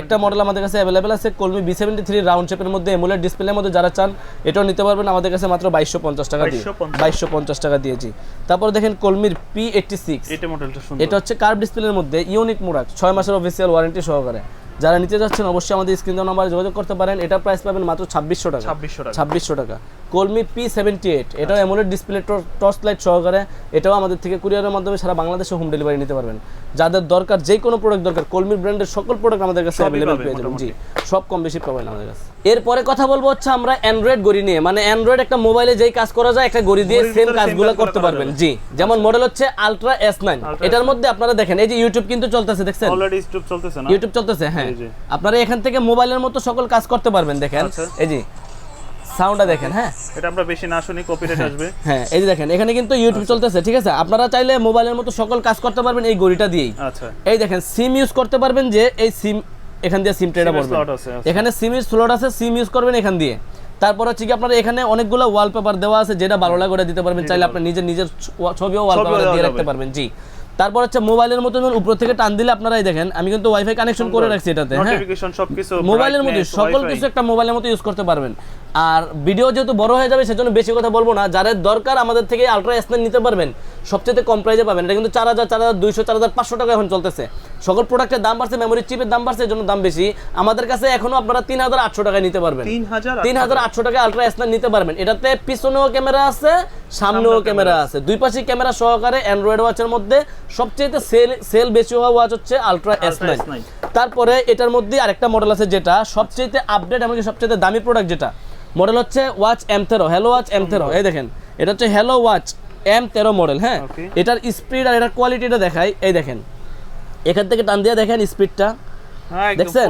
একটা মডেল আমাদের কাছে अवेलेबल আছে। কলমি B73 রাউন্ড শেপের মধ্যে এমোলেড ডিসপ্লের মধ্যে যারা চান এটাও নিতে পারবেন আমাদের কাছে মাত্র 2250 টাকা দিয়ে, 2250 টাকা দিয়ে, জি। তারপর দেখেন কলমির P86, এটা মডেলটা সুন্দর, এটা হচ্ছে কার্ভ ডিসপ্লের মধ্যে ইউনিক প্রোডাক্ট, 6 মাসের অফিসিয়াল ওয়ারেন্টি সহকারে। যারা নিতে যাচ্ছেন অবশ্যই আমাদের স্ক্রিন দেওয়া নাম্বারে যোগাযোগ করতে পারেন। এটার প্রাইস পাবেন মাত্র 2600 টাকা, 2600 টাকা। কলমি P78 এটাও অ্যামোলেড ডিসপ্লে, টর্চ লাইট সহকারে, এটাও আমাদের থেকে কুরিয়ারের মাধ্যমে সারা বাংলাদেশে হোম ডেলিভারি নিতে পারবেন। যাদের দরকার, যে কোনো প্রোডাক্ট দরকার, কলমি ব্র্যান্ডের সকল প্রোডাক্ট আমাদের কাছে अवेलेबल পেয়ে যাবেন। জি, সব কম বেশি পাবেন আমাদের কাছে। এরপরে কথা বলবো হচ্ছে আমরা অ্যান্ড্রয়েড ঘড়ি নিয়ে, মানে অ্যান্ড্রয়েড একটা মোবাইলে যেই কাজ করা যায় একটা ঘড়ি দিয়ে সেম কাজগুলো করতে পারবেন। জি, যেমন মডেল হচ্ছে আলট্রা S9। এটার মধ্যে আপনারা দেখেন এই যে ইউটিউব কিন্তু চলতেছে, দেখছেন অলরেডি ইউটিউব চলতেছে না? ইউটিউব চলতেছে, হ্যাঁ। আপনারা এখান থেকে মোবাইলের মতো সকল কাজ করতে পারবেন। দেখেন এই যে সাউন্ডটা দেখেন, হ্যাঁ, এটা আমরা বেশি না শুনি কপিরাইট আসবে। হ্যাঁ, এই যে দেখেন এখানে কিন্তু ইউটিউব চলতেছে, ঠিক আছে। আপনারা চাইলে মোবাইলের মতো সকল কাজ করতে পারবেন এই ঘড়িটা দিয়েই। আচ্ছা, এই দেখেন সিম ইউজ করতে পারবেন, যে এই সিম এখান দিয়ে সিম ট্রেটা পড়বে, এখানে সিম এর স্লট আছে, সিম ইউজ করবেন এখান দিয়ে। তারপর হচ্ছে কি আপনারা এখানে অনেকগুলো ওয়ালপেপার দেওয়া আছে, যেটা ভালো লাগে ওটা দিতে পারবেন, চাইলে আপনি নিজের ছবিও ওয়ালপেপারে দিয়ে রাখতে পারবেন। জি, তারপর হচ্ছে মোবাইলের মতো উপর থেকে টান দিলে আপনারাই দেখেন আমি কিন্তু ওয়াইফাই কানেকশন করে রাখছি এটাতে, হ্যাঁ, নোটিফিকেশন সবকিছু মোবাইলের মধ্যে সকল কিছু একটা মোবাইলের মতো ইউজ করতে পারবেন। আর ভিডিও যেহেতু বড় হয়ে যাবে সেজন্য বেশি কথা বলবো না। যাদের দরকার আমাদের থেকে আলট্রা S9 নিতে পারবেন, সবচেয়ে কম প্রাইসে পাবেন। এটা কিন্তু 4000, 4200, 4500 টাকা এখন চলতেছে। সকল প্রোডাক্টের দাম বাড়ছে, মেমোরি চিপের দাম বাড়ছে, এর জন্য দাম বেশি। আমাদের কাছে এখনো আপনারা 3800 টাকায় নিতে পারবেন, 3800 টাকায় আলট্রা S9 নিতে পারবেন। এটাতে পিছনেও ক্যামেরা আছে, সামনেও ক্যামেরা আছে, দুই পাশে ক্যামেরা সহকারে। অ্যান্ড্রয়েড ওয়াচের মধ্যে সবচেয়ে সেল বেশি হওয়া ওয়াচ হচ্ছে আলট্রা S9। তারপরে এটার মধ্যে আরেকটা মডেল আছে যেটা সবচেয়ে আপডেট, এমনকি সবচেয়ে দামি প্রোডাক্ট, যেটা মডেল হচ্ছে watch M13, hello watch M13। এই দেখেন এটা হচ্ছে হ্যালো ওয়াচ M13 মডেল, হ্যাঁ। এটার স্পিড আর এটার কোয়ালিটিটা দেখাই, এই দেখেন এখান থেকে টান দিয়ে দেখেন স্পিডটা, দেখছেন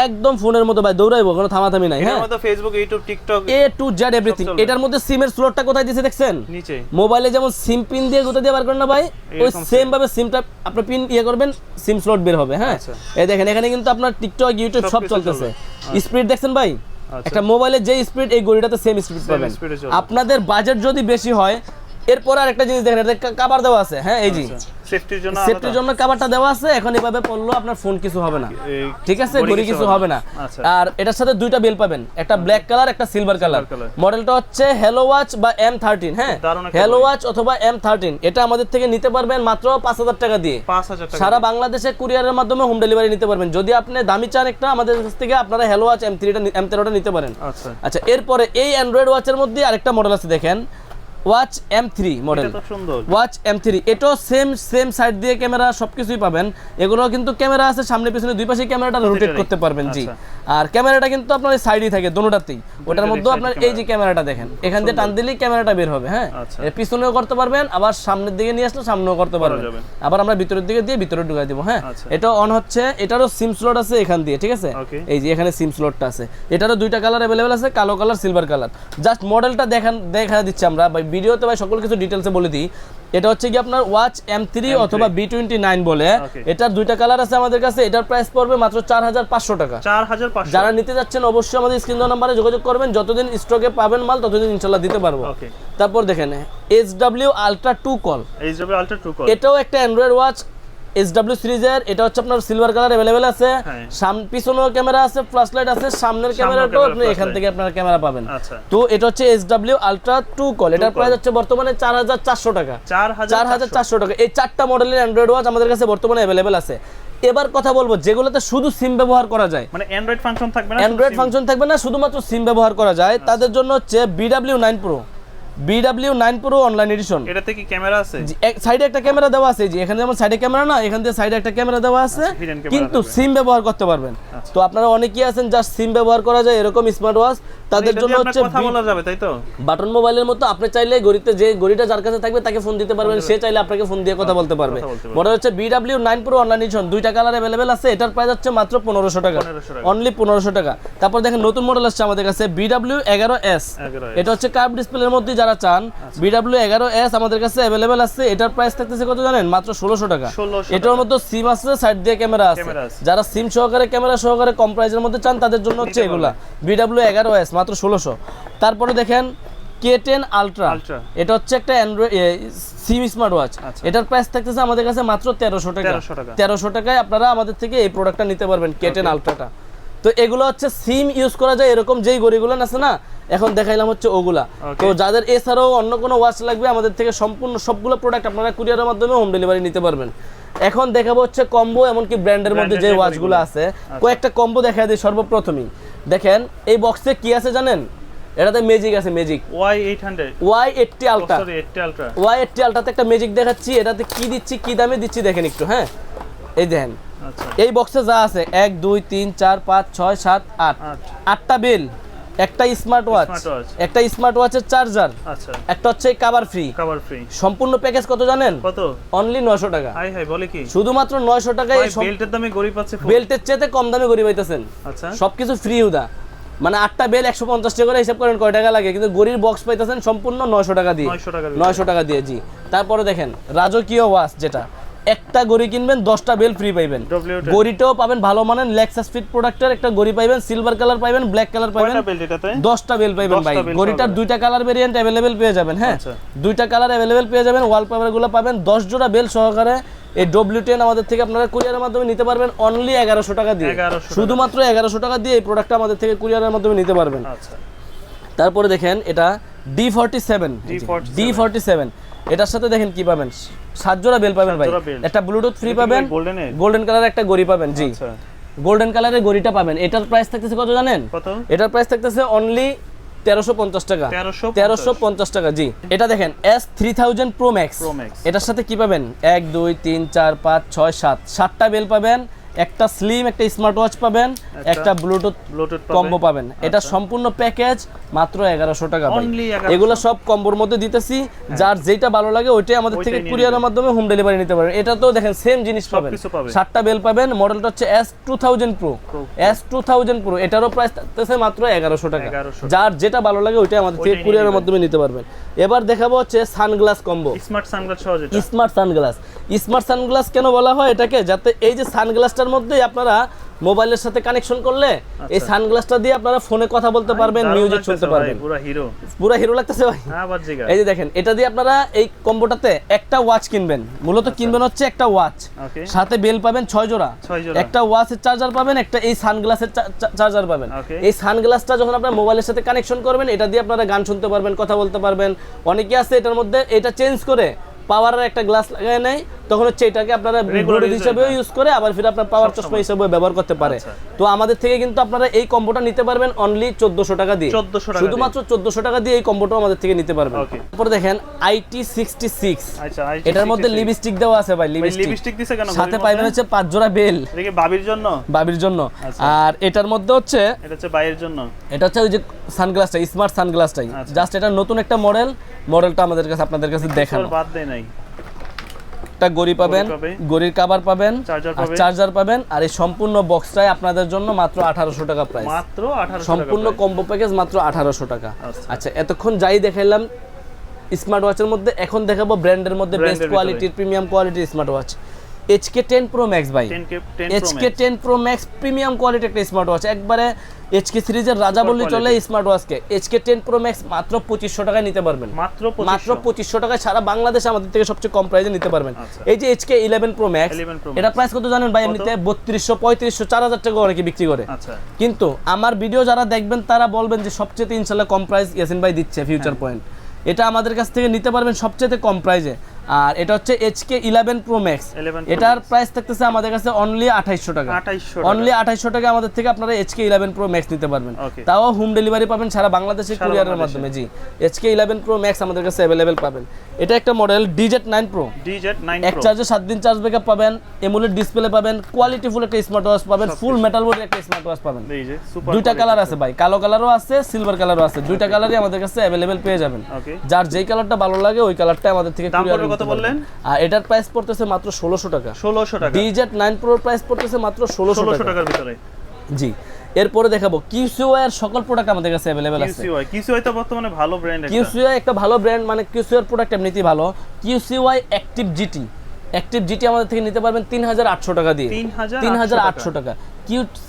একদম ফোনের মতো ভাই, দৌড়াইবো, কোনো থামাথামি নাই। হ্যাঁ, Facebook, YouTube, TikTok, A to Z everything. এটার মধ্যে সিমের স্লটটা কোথায় দিয়েছে দেখছেন, নিচে। মোবাইলে যেমন সিম পিন দিয়ে কোথায় দিয়ে বার করেন না ভাই, ওই সেম ভাবে সিমটা আপনি পিন করবেন, সিম স্লট বের হবে। হ্যাঁ, এই দেখেন এখানে কিন্তু আপনার টিকটক, ইউটিউব সব চলতেছে। স্পিড দেখছেন ভাই, একটা মোবাইলে যে স্পিড এই ঘড়িটাতে সেম স্পিড পাবেন। আপনাদের বাজেট যদি বেশি হয়, এরপর আরেকটা জিনিস দেখেন, এটা কভার দেওয়া আছে, হ্যাঁ, এই যে সেফটির জন্য কভারটা দেওয়া আছে। এখন এভাবে পড়লো আপনার ফোন কিছু হবে না, ঠিক আছে, ঘড়ি কিছু হবে না। আর এটার সাথে দুইটা বেল পাবেন, একটা ব্ল্যাক কালার, একটা সিলভার কালার। মডেলটা হচ্ছে হ্যালো ওয়াচ বা M13, হ্যাঁ, হ্যালো ওয়াচ অথবা M13। এটা আমাদের থেকে নিতে পারবেন মাত্র 5000 টাকা দিয়ে, সারা বাংলাদেশে কুরিয়ারের মাধ্যমে হোম ডেলিভারি নিতে পারবেন। যদি আপনি দামি চান একটা, আমাদের কাছ থেকে আপনারা হ্যালো ওয়াচ M13টা নিতে পারেন। আচ্ছা, এরপরে এই অ্যান্ড্রয়েড ওয়াচের মধ্যে আরেকটা মডেল আছে, দেখেন watch M3 model, watch M3। এটাও সেম সাইড দিয়ে ক্যামেরা সবকিছুই পাবেন। এগুলো কিন্তু ক্যামেরা আছে সামনে পিছনে, দুই পাশে ক্যামেরাটা রোটেট করতে পারবেন। জি, আর ক্যামেরাটা কিন্তু আপনার সাইডেই থাকে দোনোটাতেই। ওটার মধ্যে আপনার এই যে ক্যামেরাটা দেখেন, এখান দিয়ে টান দিলেই ক্যামেরাটা বের হবে। হ্যাঁ, পিছনেও করতে পারবেন, আবার সামনের দিকে নিয়ে আসলে সামনেও করতে পারবেন, আবার আমরা ভিতরের দিকে দিয়ে ভিতরে ঢুকাই দিব। হ্যাঁ, এটা অন হচ্ছে, এটারও সিম স্লট আছে এখান দিয়ে, ঠিক আছে, এই যে এখানে সিম স্লটটা আছে। এটারও দুইটা কালার अवेलेबल আছে, কালো কালার, সিলভার কালার। জাস্ট মডেলটা দেখা দিচ্ছি আমরা ভিডিওতে ভাই, সকল কিছু ডিটেইলসে বলে দিই। এটা হচ্ছে কি আপনার ওয়াচ M3 অথবা B29 বলে। এটার দুইটা কালার আছে আমাদের কাছে। এটার প্রাইস পড়বে মাত্র 4500 টাকা। 4500। যারা নিতে যাচ্ছেন অবশ্যই আমাদের স্ক্রিন দেওয়া নম্বরে যোগাযোগ করবেন। যতদিন স্টকে পাবেন মাল ততদিন ইনশাআল্লাহ দিতে পারবো। তারপর দেখেন HW Ultra 2 call, HW Ultra 2 call, এটাও একটা অ্যান্ড্রয়েড ওয়াচ SW সিরিজের, এটা হচ্ছে আপনার সিলভার কালার अवेलेबल আছে, হ্যাঁ। পিছনেও ক্যামেরা আছে, ফ্ল্যাশ লাইট আছে, সামনের ক্যামেরাটাও আপনি এখান থেকে আপনারা ক্যামেরা পাবেন। আচ্ছা তো এটা হচ্ছে SW আলট্রা 2 কল, এটার প্রাইস হচ্ছে বর্তমানে 4400 টাকা। 4400 টাকা। এই চারটা মডেলের অ্যান্ড্রয়েড ওয়াচ আমাদের কাছে বর্তমানে अवेलेबल আছে। এবার কথা বলবো যেগুলোতে শুধু সিম ব্যবহার করা যায়, মানে অ্যান্ড্রয়েড ফাংশন থাকবে না, অ্যান্ড্রয়েড ফাংশন থাকবে না, শুধুমাত্র সিম ব্যবহার করা যায়, তাদের জন্য হচ্ছে BW9 Pro অনলাইন এডিশন। এটাতে কি ক্যামেরা আছে? সাইডে একটা ক্যামেরা দেওয়া আছে, জি এখানে যেমন সাইডে ক্যামেরা না, এখান থেকে সাইডে একটা ক্যামেরা দেওয়া আছে, hidden camera কিন্তু থাকবে। সিম ব্যবহার করতে পারবেন। তো আপনারা অনেকেই আছেন যা সিম ব্যবহার করা যায় এরকম স্মার্ট ওয়াচ, তাদের জন্য হচ্ছে কথা বলা যাবে, তাই তো? বাটন মোবাইলের মতো আপনি চাইলে ঘড়িতে যে ঘড়িটা যার কাছে থাকবে তাকে ফোন দিতে পারবেন, সে চাইলে আপনাকে ফোন দিয়ে কথা বলতে পারবে। মডেল হচ্ছে BW9 Pro অনলাইন এডিশন, দুইটা কালার अवेलेबल আছে, এটার প্রাইস হচ্ছে মাত্র 1500 টাকা, অনলি 1500 টাকা। তারপর দেখেন নতুন মডেল আসছে আমাদের কাছে BW11S, এটা হচ্ছে কার্ভ ডিসপ্লের মধ্যে যারা চান, BW11S আমাদের কাছে अवेलेबल আছে, এটার প্রাইস থাকতেছে কত জানেন? মাত্র 1600 টাকা। এটার মধ্যে সিম আছে, সাইড দিয়ে ক্যামেরা আছে, যারা সিম সহকারে ক্যামেরা সহকারে কম প্রাইসের মধ্যে চান তাদের জন্য হচ্ছে এগুলা BW11S মাত্র 1600। তারপরে দেখেন K10 আলট্রা, এটা হচ্ছে একটা অ্যান্ড্রয়েড সিম স্মার্ট ওয়াচ, এটার প্রাইস থাকতেছে আমাদের কাছে মাত্র 1300 টাকা। 1300 টাকায় আপনারা আমাদের থেকে এই প্রোডাক্টটা নিতে পারবেন, K10 আলট্রাটা। তো এগুলো হচ্ছে সিম ইউজ করা যায় এরকম যেই ঘড়িগুলো আছে না, এখন দেখাইলাম হচ্ছে ওগুলা। তো যাদের এছাড়াও অন্য কোনো ওয়াচ লাগবে আমাদের থেকে সম্পূর্ণ সবগুলো প্রোডাক্ট আপনারা কুরিয়ারের মাধ্যমে হোম ডেলিভারি নিতে পারবেন। এখন দেখাবো হচ্ছে কম্বো, এমনকি ব্র্যান্ডের মধ্যে যে ওয়াচগুলো আছে কয়েকটা কম্বো দেখা দিই। সর্বপ্রথমেই দেখেন এই বক্সে কি আছে জানেন? এটাতে ম্যাজিক আছে, ম্যাজিক Y80 আলট্রা, Y80 আলট্রাতে একটা ম্যাজিক দেখাচ্ছি। এটাতে কি দিচ্ছি, কি দামে দিচ্ছি দেখেন একটু। হ্যাঁ এই দেখেন এই বক্সে যা আছে 1 2 3 4 5 6 7 8 আটটা বেল, একটা স্মার্ট ওয়াচ, একটা স্মার্ট ওয়াচের চার্জার, আচ্ছা একটা হচ্ছে কভার ফ্রি। সম্পূর্ণ প্যাকেজ কত জানেন? কত? অনলি 900 টাকা। হাই হাই বলে কি? শুধুমাত্র 900 টাকায় বেল্টের দামে গড়ি পাচ্ছে, বেল্টের চেয়ে কম দামে গড়ি পাইতেছেন। আচ্ছা সবকিছু ফ্রি উদা, মানে আটটা বেল 150 টাকা করে হিসাব করেন কয় টাকা লাগে, কিন্তু গড়ির বক্স পাইতেছেন সম্পূর্ণ 900 টাকা দিয়ে, 900 টাকা দিয়ে। জি তারপরে দেখেন রাজকীয় ওয়াচ, যেটা একটা গড়ি কিনবেন 10টা বেল ফ্রি পাইবেন, গড়িটাও পাবেন ভালো মানের লেক্সাস ফিট প্রোডাক্টের একটা গড়ি পাইবেন, সিলভার কালার পাইবেন, ব্ল্যাক কালার পাইবেন, 10টা বেল পাইবেন ভাই। গড়িটার দুইটা কালার ভেরিয়েন্ট अवेलेबल পেয়ে যাবেন। হ্যাঁ দুইটা কালার अवेलेबल পেয়ে যাবেন, ওয়ালপেপারগুলো পাবেন 10 জোড়া বেল সহকারে। এই W10 আমাদের থেকে আপনারা কুরিয়ারের মাধ্যমে নিতে পারবেন অনলি 1100 টাকা দিয়ে, শুধুমাত্র 1100 টাকা দিয়ে এই প্রোডাক্টটা আমাদের থেকে কুরিয়ারের মাধ্যমে নিতে পারবেন। তারপরে দেখেন এটা D47, এটার সাথে দেখেন কি পাবেন, 7 জোড়া বেল পাবেন ভাই, একটা ব্লুটুথ ফ্রি পাবেন, গোল্ডেন কালার একটা গড়ি পাবেন। জি গোল্ডেন কালারের গড়িটা পাবেন। এটার প্রাইস থাকতেছে কত জানেন? এটার প্রাইস থাকতেছে অনলি 1350 টাকা, 1350 টাকা। জি এটা দেখেন S3000 Pro Max, এটার সাথে কি পাবেন? 1 2 3 4 5 6 7 7টা বেল পাবেন, একটা স্লিম, একটা স্মার্ট ওয়াচ পাবেন, একটা ব্লুটুথ কম্বো পাবেন। এটা সম্পূর্ণ প্যাকেজ মাত্র 1100 টাকা। এগুলো সব কম্বোর মধ্যে দিতেছি, যার যেটা ভালো লাগে ওইটাই আমাদের থেকে কুরিয়ারের মাধ্যমে হোম ডেলিভারি নিতে পারেন। এটা তো দেখেন সেম জিনিস পাবেন, 7টা বেল পাবেন। মডেলটা হচ্ছে S2000 Pro, এটারও প্রাইস থাকতেছে মাত্র 1100 টাকা। যার যেটা ভালো লাগে ওইটাই আমাদের থেকে কুরিয়ারের মাধ্যমে নিতে পারবেন। এবার দেখাবো হচ্ছে সানগ্লাস কম্বো, স্মার্ট সানগ্লাস। কেন বলা হয় এটাকে? যাতে এই যে সানগ্লাসটার মধ্যে আপনারা মোবাইলের সাথে কানেকশন করলে এই সানগ্লাসটা দিয়ে আপনারা ফোনে কথা বলতে পারবেন, মিউজিক শুনতে পারবেন। পুরো হিরো লাগতেছে ভাই। এই যে দেখেন এটা দিয়ে আপনারা এই কম্বোটাতে একটা ওয়াচ কিনবেন, মূলত কিনবেন হচ্ছে একটা ওয়াচ, সাথে বেল পাবেন 6 জোড়া, একটা ওয়াচের চার্জার পাবেন, একটা এই সানগ্লাসের চার্জার পাবেন। এই সানগ্লাসটা যখন আপনারা মোবাইলের সাথে কানেকশন করবেন, এটা দিয়ে আপনারা গান শুনতে পারবেন, কথা বলতে পারবেন। অনেকে আছে এটার মধ্যে এটা চেঞ্জ করে পাওয়ারের একটা গ্লাস লাগায় নেয়, তখন হচ্ছে এটাকে আপনারা ব্লুটুথ হিসেবে ইউজ করে আবার ফিরে আপনার পাওয়ার চশমা হিসেবে ব্যবহার করতে পারে। তো আমাদের থেকে কিন্তু আপনারা এই কম্বোটা নিতে পারবেন অনলি 1400 টাকা দিয়ে, শুধুমাত্র 1400 টাকা দিয়ে এই কম্বোটা আমাদের থেকে নিতে পারবেন। তারপরে দেখেন IT66, এটার মধ্যে লিপস্টিক দেওয়া আছে ভাই, লিপস্টিক দিছে কেন? সাথে পাইবেন হচ্ছে 5 জোড়া বেল, এটা কি বাবির জন্য। আর এটার মধ্যে হচ্ছে এটা হচ্ছে বাইরের জন্য, এটা হচ্ছে ওই যে সানগ্লাসটা, স্মার্ট সানগ্লাসটাই জাস্ট এটা নতুন একটা মডেলটা আমাদের কাছে আপনাদের কাছে দেখানো। বাদ দেই নাই, একটা গড়ি পাবেন, গড়ির কভার পাবেন, চার্জার পাবেন, আর এই সম্পূর্ণ বক্সটাই আপনাদের জন্য মাত্র 1800 টাকা প্রাইস, মাত্র 1800 সম্পূর্ণ কম্বো প্যাকেজ মাত্র 1800 টাকা। আচ্ছা এতক্ষণ যাই দেখাইলাম স্মার্ট ওয়াচের মধ্যে, এখন দেখাবো ব্র্যান্ডের মধ্যে বেস্ট কোয়ালিটির প্রিমিয়াম কোয়ালিটির smart watch. HK10 Pro Max ভাই, 10K 10 Pro Max। HK10 Pro Max premium quality একটা স্মার্ট ওয়াচ, একবারে HK সিরিজের রাজা বললে চলে স্মার্ট ওয়াচকে। HK10 Pro Max মাত্র 2500 টাকায় নিতে পারবেন, মাত্র মাত্র 2500 টাকায় সারা বাংলাদেশে আমাদের থেকে সবচেয়ে কম প্রাইসে নিতে পারবেন। আচ্ছা। এই যে HK11 Pro Max 11 Pro Max। এটা প্রাইস কত জানেন ভাই? এমনিতে 3200 3500 4000 টাকা অনেকে বিক্রি করে। আচ্ছা কিন্তু আমার ভিডিও যারা দেখবেন তারা বলবেন যে সবচেয়ে ইনশাআল্লাহ কম প্রাইস ইয়াসিন ভাই দিচ্ছে ফিউচার পয়েন্ট। এটা আমাদের কাছ থেকে নিতে পারবেন সবচেয়ে কম প্রাইসে। আর এটা হচ্ছে HK11 Pro Max, 11 Pro এটার Max। প্রাইস থাকতেছে আমাদের কাছে অনলি 2800 টাকা, 2800 অনলি 2800 টাকা আমাদের থেকে আপনারা HK11 Pro Max নিতে পারবেন। Okay। তাও হোম ডেলিভারি পাবেন সারা বাংলাদেশে সারা কুরিয়ারের বাংলাদেশে। মাধ্যমে। জি, HK11 Pro Max আমাদের কাছে अवेलेबल পাবেন। এটা একটা মডেল DZ9 Pro, DZ9 এক Pro। চার্জে 7 দিন চার্জ ব্যাকআপ পাবেন, এমোলেড ডিসপ্লে পাবেন, কোয়ালিটিফুল একটা স্মার্ট ওয়াচ পাবেন, ফুল মেটাল বডির একটা স্মার্ট ওয়াচ পাবেন। এই যে সুপার দুইটা কালার আছে ভাই, কালো কালারও আছে, সিলভার কালারও আছে, দুইটা কালারই আমাদের কাছে अवेलेबल পেয়ে যাবেন। ওকে। যার যেই কালারটা ভালো লাগে ওই কালারটা আমাদের থেকে দাম কুরিয়ারে পড়বে কত বললেন? আর এটার প্রাইস পড়তেছে মাত্র 1600 টাকা। 1600 টাকা। DZ9 Pro এর প্রাইস পড়তেছে মাত্র 1600 1600 টাকা। টাকার ভিতরে। জি, এরপরে দেখাবো QCY এর সকল প্রোডাক্ট আমাদের কাছে अवेलेबल আছে। QCY তো বর্তমানে ভালো ব্র্যান্ড একটা। QCY একটা ভালো ব্র্যান্ড, মানে QCY এর প্রোডাক্ট এমনিতেই ভালো। QCY active GT, active GT আমাদের থেকে নিতে পারবেন 3800 টাকা দিয়ে, 3800 টাকা।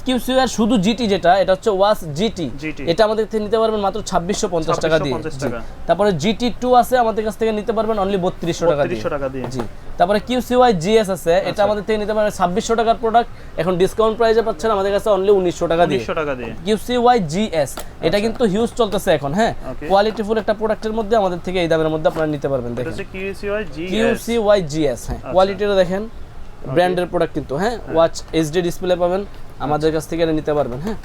QCY এর শুধু জিটি যেটা, এটা হচ্ছে ওয়াচ জিটি, এটা আমাদের থেকে নিতে পারবেন মাত্র 2650 টাকা দিয়ে। 2650 জি। টাকা। তারপরে GT2 আছে আমাদের কাছ থেকে নিতে পারবেন অনলি 3200 টাকা দিয়ে। 3200 টাকা দিয়ে। জি। তারপরে QCY GS আছে, এটা আমাদের থেকে নিতে পারবেন 2600 টাকার প্রোডাক্ট, এখন ডিসকাউন্ট প্রাইসে পাচ্ছেন আমাদের কাছে অনলি 1900 টাকা দিয়ে। 1900 টাকা দিয়ে। QCY GS এটা কিন্তু হিউজ চলতেছে এখন। হ্যাঁ, Okay। কোয়ালিটিফুল একটা প্রোডাক্টের মধ্যে আমাদের থেকে এই দামের মধ্যে আপনারা নিতে পারবেন। এটা দেখেন হচ্ছে QCY GS। QCY GS, হ্যাঁ, কোয়ালিটিটা দেখেন, ব্র্যান্ডের প্রোডাক্ট কিন্তু। হ্যাঁ, ওয়াচ HD ডিসপ্লে পাবেন আমাদের কাছ থেকে নিতে পারবেন। হ্যাঁ,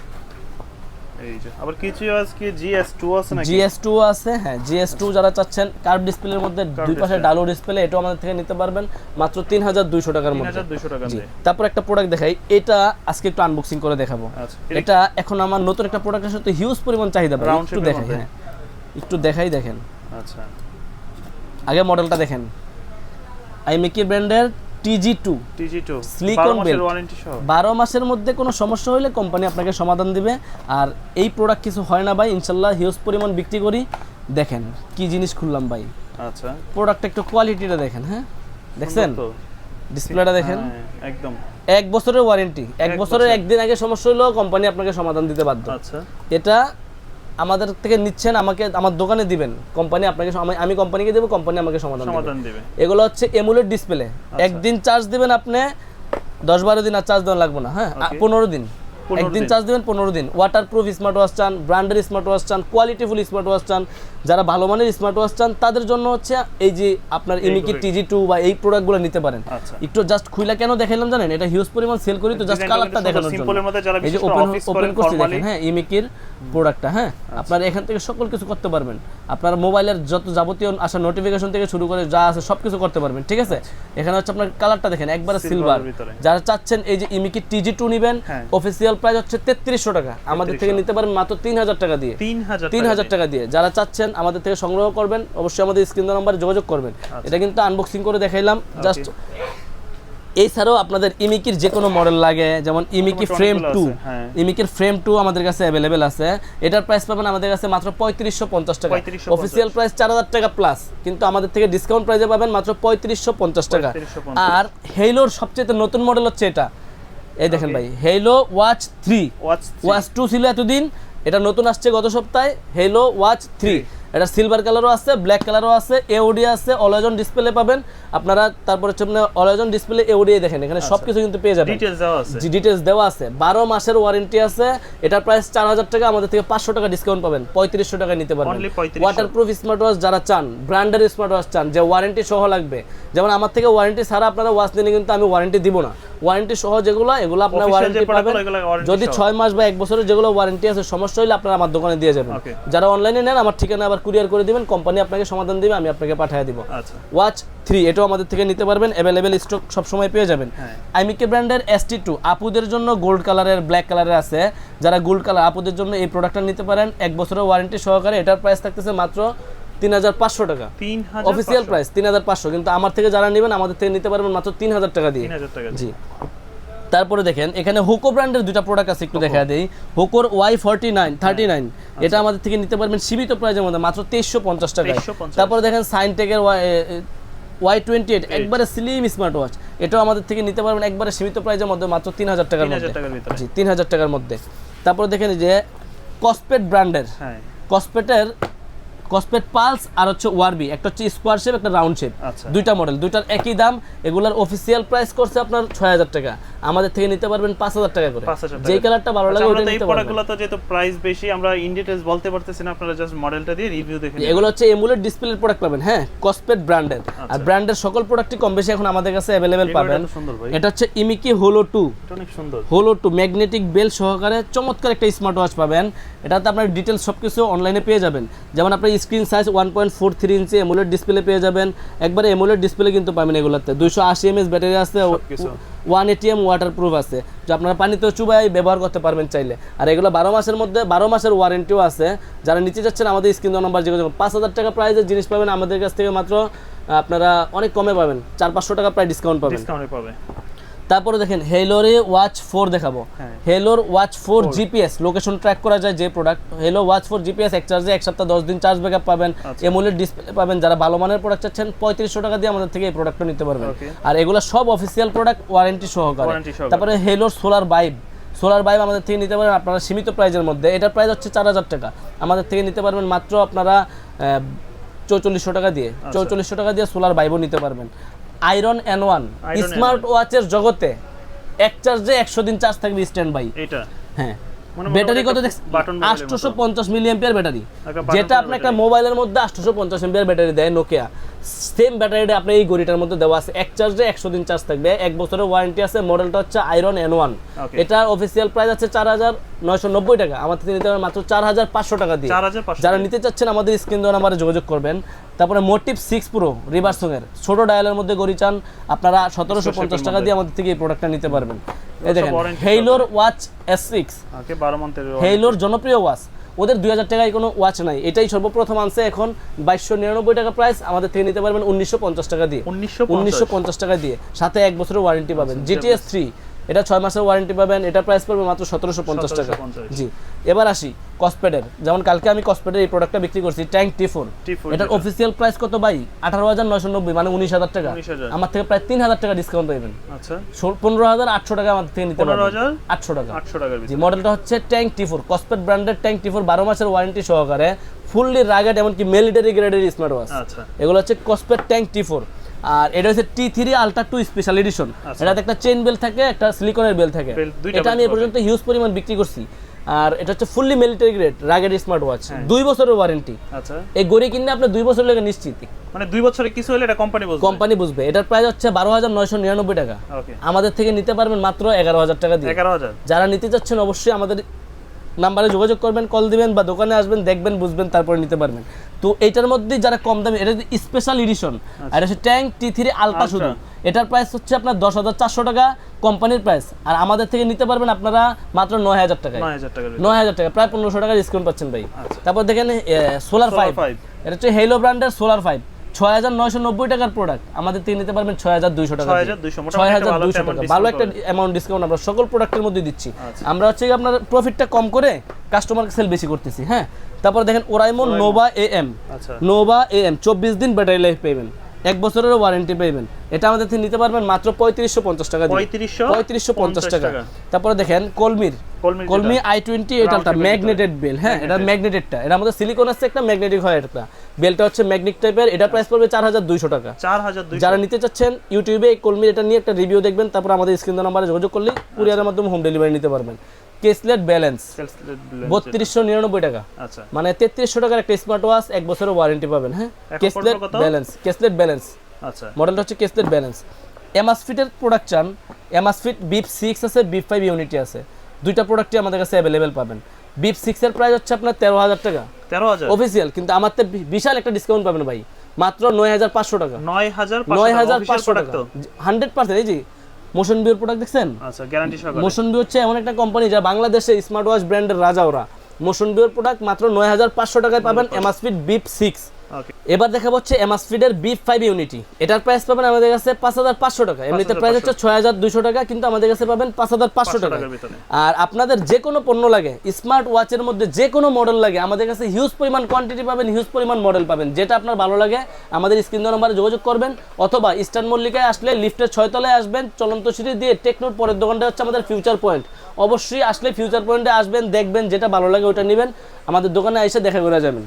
এই যে আবার QCY কি GS2 আছে নাকি? GS2 আছে, হ্যাঁ, GS2 যারা চাচ্ছেন কার্ভ ডিসপ্লের মধ্যে দুই পাশে ডালো ডিসপ্লে, এটাও আমাদের থেকে নিতে পারবেন মাত্র 3200 টাকার মধ্যে। 3200 টাকা জি। দিয়ে। তারপর একটা প্রোডাক্ট দেখাই, এটা আজকে একটু আনবক্সিং করে দেখাবো। আচ্ছা। এটা এখন আমার নতুন একটা প্রোডাক্টের সাথে হিউজ পরিমাণ চাহিদা পাই, Round একটু shape-এর দেখাই। মধ্যে। হ্যাঁ, একটু দেখাই, দেখেন আচ্ছা। আগে মডেলটা দেখেন, আইমেকি ব্র্যান্ডের TG2 TG2 Silicon 12 মাসের belt। ওয়ারেন্টি সহ। 12 মাসের মধ্যে কোনো সমস্যা হলে কোম্পানি আপনাকে সমাধান দিবে। আর এই প্রোডাক্ট কিছু হয় না ভাই, ইনশাল্লাহ হিউজ পরিমাণ বিক্রি করি। দেখেন কি জিনিস খুললাম ভাই, আচ্ছা। প্রোডাক্টটা একটু কোয়ালিটিটা দেখেন। হ্যাঁ, দেখছেন সুন্দর তো। ডিসপ্লেটা দেখেন, হ্যাঁ, একদম। 1 বছরের ওয়ারেন্টি, 1 বছরের একদিন আগে সমস্যা হলেও কোম্পানি আপনাকে সমাধান দিতে বাধ্য। আচ্ছা। এটা আমাদের থেকে নিচ্ছেন, আমাকে আমার দোকানে দিবেন, কোম্পানি আপনাকে আমি কোম্পানিকে দেবো, কোম্পানি আমাকে সমাধান দিবে। এগুলো হচ্ছে এমুলেট ডিসপ্লে, একদিন চার্জ দিবেন আপনি, 10-12 দিন আর চার্জ দেওয়া লাগবে না। হ্যাঁ, 15 দিন, একদিন চার্জ দিবেন 15 দিন। ওয়াটারপ্রুফ স্মার্ট ওয়াচ চান, ব্র্যান্ডের স্মার্ট ওয়াচ চান, কোয়ালিটিফুল স্মার্ট ওয়াচ চান, যারা ভালো মানের স্মার্ট ওয়াচ চান তাদের জন্য হচ্ছে এই যে আপনার ইমিকি TG2 বা এই প্রোডাক্টগুলো নিতে পারেন। আচ্ছা। একটু জাস্ট খুইলা কেন দেখাইলাম জানেন, এটা হিউজ পরিমাণ সেল করি তো, জাস্ট কালারটা দেখানোর জন্য। সিম্পলের মধ্যে যারা এই যে বিশেষ করে অফিস ওপেন করেন করছি ফরমালি। দেখেন, হ্যাঁ, ইমিকির প্রোডাক্টটা। হ্যাঁ, আপনারা এখান থেকে সকল কিছু করতে পারবেন, আপনার মোবাইলের যত যাবতীয় আসা নোটিফিকেশন থেকে শুরু করে যা আছে সবকিছু করতে পারবেন। ঠিক আছে, এখানে হচ্ছে আপনার কালারটা দেখেন, একবারে সিলভার। যারা চাচ্ছেন এই যে ইমিকি TG2 নেবেন, অফিসিয়াল প্রাইস হচ্ছে 3300 টাকা, আমাদের থেকে নিতে পারেন মাত্র 3000 টাকা দিয়ে। 3000 টাকা দিয়ে যারা চাচ্ছেন আমাদের থেকে সংগ্রহ করবেন, অবশ্যই আমাদের স্ক্রিন নাম্বারে যোগাযোগ করবেন। এটা কিন্তু আনবক্সিং করে দেখাইলাম জাস্ট। এছাড়াও আপনাদের ইমিকির যে কোনো মডেল লাগে, যেমন ইমিকি ফ্রেম 2, ইমিকির ফ্রেম 2 আমাদের কাছে অ্যাভেলেবেল আছে। এটার প্রাইস পাবেন আমাদের কাছে মাত্র 3550 টাকা, অফিসিয়াল প্রাইস 4000 টাকা প্লাস, কিন্তু আমাদের থেকে ডিসকাউন্ট প্রাইসে পাবেন মাত্র 3550 টাকা। আর হেইলোর সবচেয়ে নতুন মডেল হচ্ছে এটা, এই দেখেন ভাই, হেইলো ওয়াচ 3, ওয়াচ 2 ছিল এতদিন, এটা নতুন আসছে গত সপ্তাহে, হেইলো ওয়াচ 3। এটা সিলভার কালারও আছে, ব্ল্যাক কালারও আছে, AOD আছে, অলওয়েজ অন ডিসপ্লে পাবেন আপনারা। তারপর হচ্ছে অলওয়েজ অন ডিসপ্লে AOD দেখেন, এখানে সবকিছু কিন্তু পেয়ে যাবেন, ডিটেইলস দেওয়া আছে। জি, ডিটেইলস দেওয়া আছে। 12 মাসের ওয়ারেন্টি আছে। এটার প্রাইস 4000 টাকা, আমাদের থেকে 500 টাকা ডিসকাউন্ট পাবেন, 3500 টাকায় নিতে পারবেন। ওয়াটারপ্রুফ স্মার্ট ওয়াচ যারা চান, ব্র্যান্ডের স্মার্ট ওয়াচ চান যে ওয়ারেন্টি সহ লাগবে, যেমন আমার থেকে ওয়ারেন্টি ছাড়া আপনারা ওয়াচ নিলে কিন্তু আমি ওয়ারেন্টি দিব না, ওয়ারেন্টি সহ যেগুলো এগুলো আপনারা ওয়ারেন্টি পাবেন। যদি 6 মাস বা 1 বছরের যেগুলো ওয়ারেন্টি আছে, সমস্যা হলে আপনারা আমার দোকানে দিয়ে যাবেন। যারা অনলাইনে নেন আমার ঠিকানা আবার কুরিয়ার করে দিবেন, কোম্পানি আপনাকে সমাধান দিবে, আমি আপনাকে পাঠিয়ে দিব। ওয়াচ 3 এটাও আমাদের থেকে নিতে পারবেন, अवेलेबल স্টক সব সময় পেয়ে যাবেন। আইমিকি ব্র্যান্ডের ST2 আপুদের জন্য গোল্ড কালারের, ব্ল্যাক কালারের আছে, যারা গোল্ড কালার আপুদের জন্য এই প্রোডাক্টটা নিতে পারেন 1 বছরের ওয়ারেন্টি সহকারে। এটার প্রাইস থাকতেছে মাত্র 3500 টাকা, অফিসিয়াল প্রাইস 3500, কিন্তু আমার থেকে যারা নেবেন আমাদের থেকে নিতে পারবেন মাত্র 3000 টাকা দিয়ে। জি। তারপরে দেখেন এখানে হোকো ব্র্যান্ডের দুটো প্রোডাক্ট আছে, একটু দেখা দেই। হোকোর Y39 এটা আমাদের থেকে নিতে পারবেন সীমিত প্রাইসের মধ্যে মাত্র 2350 টাকায়। তারপরে দেখেন সাইনটেকের Y28 একবারে স্লিম স্মার্ট ওয়াচ, এটাও আমাদের থেকে নিতে পারবেন একবারে সীমিত প্রাইসের মধ্যে মাত্র 3000 টাকার মধ্যে। 3000 টাকার ভিতরে। জি 3000 টাকার মধ্যে। তারপর দেখেন যে কসপেট ব্র্যান্ডের, হ্যাঁ কসপেটের কসপেট পালস আর হচ্ছে ওয়ারবি, একটা হচ্ছে স্কোয়ার শেপ একটা রাউন্ড শেপ, আচ্ছা। দুইটা মডেল, দুইটার একই দাম। এগুলার অফিসিয়াল প্রাইস করছে আপনার 6000 টাকা, আমাদের থেকে নিতে পারবেন 5000 টাকা করে। 5000 টাকা। যেই কালারটা ভালো লাগে আমরা ওটা তো এই নিতে পারবেন। প্রোডাক্টগুলো তো যেহেতু প্রাইস বেশি আমরা ইন ডিটেইলস বলতে পারতেছি না, আপনারা জাস্ট মডেলটা দিয়ে রিভিউ দেখে নিন। এগুলো হচ্ছে এমুলেট ডিসপ্লের প্রোডাক্ট পাবেন, হ্যাঁ কসপেট ব্র্যান্ডের। আর ব্র্যান্ডের সকল প্রোডাক্টই কম বেশি এখন আমাদের কাছে অ্যাভেলেবেল পাবেন। এটা সুন্দর ভাই, এটা হচ্ছে ইমিকি হোলো 2, এটা অনেক সুন্দর। হোলো 2 ম্যাগনেটিক বেল সহকারে চমৎকার একটা স্মার্ট ওয়াচ পাবেন। এটাতে আপনার ডিটেলস সবকিছু অনলাইনে পেয়ে যাবেন, যেমন আপনার স্ক্রিন সাইজ 1.43 ইঞ্চি এমুলেট ডিসপ্লে পেয়ে যাবেন, একবারে এমুলেট ডিসপ্লে কিন্তু পাবেন এগুলোতে। 280 mAh ব্যাটারি আছে, 180 ওয়াটারপ্রুফ আছে, যে আপনারা পানিতেও চুবাই ব্যবহার করতে পারবেন চাইলে। আর এগুলো 12 মাসের মধ্যে 12 মাসের ওয়ারেন্টিও আছে। যারা নিতে যাচ্ছেন আমাদের স্ক্রিন নাম্বার যোগাযোগ, 5000 টাকা প্রাইসের জিনিস পাবেন আমাদের কাছ থেকে মাত্র আপনারা অনেক কমে পাবেন, 400-500 টাকা প্রায় ডিসকাউন্ট পাবেন। ডিসকাউন্টে পাবে। তারপরে দেখেন হেলোর ওয়াচ 4 দেখাবো। হেলোর ওয়াচ 4 জিপিএস লোকেশন ট্র্যাক করা যায় যে প্রোডাক্ট, হেলো ওয়াচ 4 জিপিএস এক চার্জে 1 সপ্তাহ 10 দিন চার্জ ব্যাকআপ পাবেন, এমোলেড ডিসপ্লে পাবেন। যারা ভালো মানের প্রোডাক্ট চাচ্ছেন 3500 টাকা দিয়ে আমাদের থেকে এই প্রোডাক্টটা নিতে পারবেন। আর এগুলো সব অফিসিয়াল প্রোডাক্ট ওয়ারেন্টি সহকারে। তারপরে হেলোর সোলার ভাইব, সোলার ভাইব আমাদের থেকে নিতে পারবেন আপনারা সীমিত প্রাইজের মধ্যে। এটার প্রাইস হচ্ছে 4000 টাকা, আমাদের থেকে নিতে পারবেন মাত্র আপনারা 4400 টাকা দিয়ে। 4400 টাকা দিয়ে সোলার ভাইবও নিতে পারবেন। আয়রন N1 স্মার্ট ওয়াচের জগতে এক চার্জে 100 দিন চার্জ থাকবে স্ট্যান্ড বাই। এটা হ্যাঁ ব্যাটারি কত দেখছেন, 850 মিলিঅ্যাম্পিয়ার ব্যাটারি, যেটা আপনার একটা মোবাইলের মধ্যে 850 এমপিয়ার ব্যাটারি দেয় নোকিয়া, সেম ব্যাটারিটা আপনার এই ঘড়িটার মধ্যে দেওয়া আছে। এক চার্জে 100 দিন চার্জ থাকবে, 1 বছরের ওয়ারেন্টি আছে। মডেলটা হচ্ছে আয়রন N1, এটা অফিসিয়াল প্রাইস আছে 4990 টাকা, আমাদের থেকে নিতে পারবেন মাত্র 4500 টাকা দিয়ে। যারা নিতে চাচ্ছেন আমাদের স্ক্রিন দেওয়া নাম্বারে যোগাযোগ করবেন। তারপরে মোটিভ 6 প্রো রিভার্সং এর ছোট ডায়ালের মধ্যে ঘড়ি চান আপনারা 1750 টাকা দিয়ে আমাদের থেকে এই প্রোডাক্টটা নিতে পারবেন। এই দেখেন হেইলোর ওয়াচ S6, ওকে 12 মান্থের হেইলোর জনপ্রিয় ওয়াচ, ওদের 2000 টাকায় কোনো ওয়াচ নাই, এটাই সর্বপ্রথম আনছে, এখন 2299 টাকা প্রাইস, আমাদের থেকে নিতে পারবেন 1950 টাকা দিয়ে। 1950 টাকা দিয়ে, সাথে 1 বছরের ওয়ারেন্টি পাবেন। GTS 3 এটা 6 মাসের ওয়ারেন্টি পাবেন, এটা প্রাইস পড়বে মাত্র 1750 টাকা। জি এবার আসি কসপেটের, যেমন কালকে আমি কসপেটের এই প্রোডাক্টটা বিক্রি করছি ট্যাঙ্ক T4, এটার অফিসিয়াল প্রাইস কত ভাই 18990, মানে 19000 টাকা। আমার থেকে প্রায় 3000 টাকা ডিসকাউন্ট পাবেন। আচ্ছা 15800 টাকা আমাদের থেকে নিতে পারবেন, 800 টাকা। জি মডেলটা হচ্ছে ট্যাঙ্ক T4, কসপেট ব্র্যান্ডের ট্যাঙ্ক T4, 12 মাসের ওয়ারেন্টি সহকারে, ফুললি রাগেড, এমনকি মিলিটারি গ্রেডের স্মার্ট ওয়াচ। এগুলো হচ্ছে কসপেট ট্যাঙ্ক T4। আর এটা হচ্ছে T3 আলট্রা 2 স্পেশাল এডিশন, এটাতে একটা চেইন বেল থাকে, একটা সিলিকনের বেল থাকে। এটা আমি এই পর্যন্ত হিউজ পরিমাণ বিক্রি করছি। আর এটা হচ্ছে fully military grade rugged smart watch, 2 বছরের ওয়ারেন্টি। আচ্ছা এই ঘড়ি কিনলে আপনি 2 বছর লাগে নিশ্চিত, মানে 2 বছরে কিছু হলে এটা কোম্পানি বুঝবে। এটার প্রাইস হচ্ছে 12999 টাকা, আমাদের থেকে নিতে পারবেন মাত্র 11000 টাকা দিয়ে। 11000 যারা নিতে চাচ্ছেন অবশ্যই আমাদের নাম্বারে যোগাযোগ করবেন, কল দিবেন বা দোকানে আসবেন, দেখবেন বুঝবেন, তারপরে নিতে পারবেন। তো এটার মধ্যে যারা কম দামি, এটা স্পেশাল এডিশন, আর এটা হচ্ছে ট্যাঙ্ক T3 আলট্রা শুধু, এটার প্রাইস হচ্ছে আপনার 10400 টাকা কোম্পানির প্রাইস, আর আমাদের থেকে নিতে পারবেন আপনারা মাত্র 9000 টাকায়। 9000 টাকা, প্রায় 1500 টাকা ডিসকাউন্ট পাচ্ছেন ভাই। তারপর দেখেন সোলার 5, এটা হচ্ছে হেলো ব্র্যান্ডের সোলার 5, 6990 টাকার প্রোডাক্ট, আমাদের থেকে নিতে পারবেন 6200 টাকা। 6200 টাকা, ভালো একটা অ্যামাউন্ট ডিসকাউন্ট আমরা সকল প্রোডাক্টের মধ্যে দিচ্ছি। আমরা হচ্ছে আপনার প্রফিটটা কম করে কাস্টমারকে সেল বেশি করতেছি। হ্যাঁ তারপর দেখেন ওরাইমন নোভা AM, নোভা AM 24 দিন ব্যাটারি লাইফ পাবেন, 1 বছরের ওয়ারেন্টি পাবেন। এটা আমাদের থেকে নিতে পারবেন মাত্র 3550 টাকা দিয়ে। 3550 টাকা। তারপরে দেখেন কলমি i20 এটাটা ম্যাগনেটেড বেল। হ্যাঁ এটা ম্যাগনেটেডটা, এটা আমাদের সিলিকন আছে একটা, ম্যাগনেটিক হয় একটা, বেলটা হচ্ছে ম্যাগনেটিক টাইপের। এটা প্রাইস পড়বে 4200 টাকা। 4200। যারা নিতে চাচ্ছেন ইউটিউবে এই কলমির এটা নিয়ে একটা রিভিউ দেখবেন, তারপর আমাদের স্ক্রিন নাম্বারে যোগাযোগ করলে কুরিয়ারের মাধ্যমে হোম ডেলিভারি নিতে পারবেন। কেসলেট ব্যালেন্স 3299 টাকা, আচ্ছা মানে 3300 টাকার একটা স্মার্ট ওয়াচ, 1 বছরের ওয়ারেন্টি পাবেন। হ্যাঁ কেসলেট ব্যালেন্স, আচ্ছা মডেলটা হচ্ছে কেসলেট ব্যালেন্স। এমাসফিটের প্রোডাক্ট চান, এমাসফিট বিপ 6 আছে, বিপ 5 ইউনিটি আছে, দুইটা প্রোডাক্টই আমাদের কাছে অ্যাভেলেবেল পাবেন। বিপ 6 এর প্রাইস হচ্ছে আপনার 13000 টাকা, 13000 অফিসিয়াল, কিন্তু আমাদের বিশাল একটা ডিসকাউন্ট পাবেন ভাই, মাত্র 9500 টাকা। 9500 টাকা 100%। এই যে মোশন ভিউর প্রোডাক্ট দেখছেন, আচ্ছা গ্যারান্টি সহকারে। মোশন ভিউ হচ্ছে এমন একটা কোম্পানি যা বাংলাদেশে স্মার্ট ওয়াচ ব্র্যান্ডের রাজা, ওরা মোশন ভিউর প্রোডাক্ট মাত্র 9500 টাকায় পাবেন। এমাসফিট বিপ 6 ওকে এবার দেখাবো হচ্ছে এমাসফিডের B5 ইউনিটি। এটার প্রাইস পাবেন আমাদের কাছে 5500 টাকা। এমনিতে প্রাইস হচ্ছে 6200 টাকা, কিন্তু আমাদের কাছে পাবেন 5500 টাকা। টাকার ভিতরে। আর আপনাদের যে কোনো পণ্য লাগে, স্মার্ট ওয়াচের মধ্যে যে কোনো মডেল লাগে, আমাদের কাছে হিউজ পরিমাণ কোয়ান্টিটি পাবেন, হিউজ পরিমাণ মডেল পাবেন। যেটা আপনার ভালো লাগে আমাদের স্ক্রিন নম্বরে যোগাযোগ করবেন, অথবা ইস্টার্ন মল্লিকায় আসলে লিফটের 6 তলায় আসবেন, চলন্ত সিঁড়ি দিয়ে টেকনোর পরের দোকানটা হচ্ছে আমাদের ফিউচার পয়েন্ট। অবশ্যই আসলে ফিউচার পয়েন্টে আসবেন, দেখবেন যেটা ভালো লাগে ওটা নেবেন, আমাদের দোকানে এসে দেখা করে যাবেন।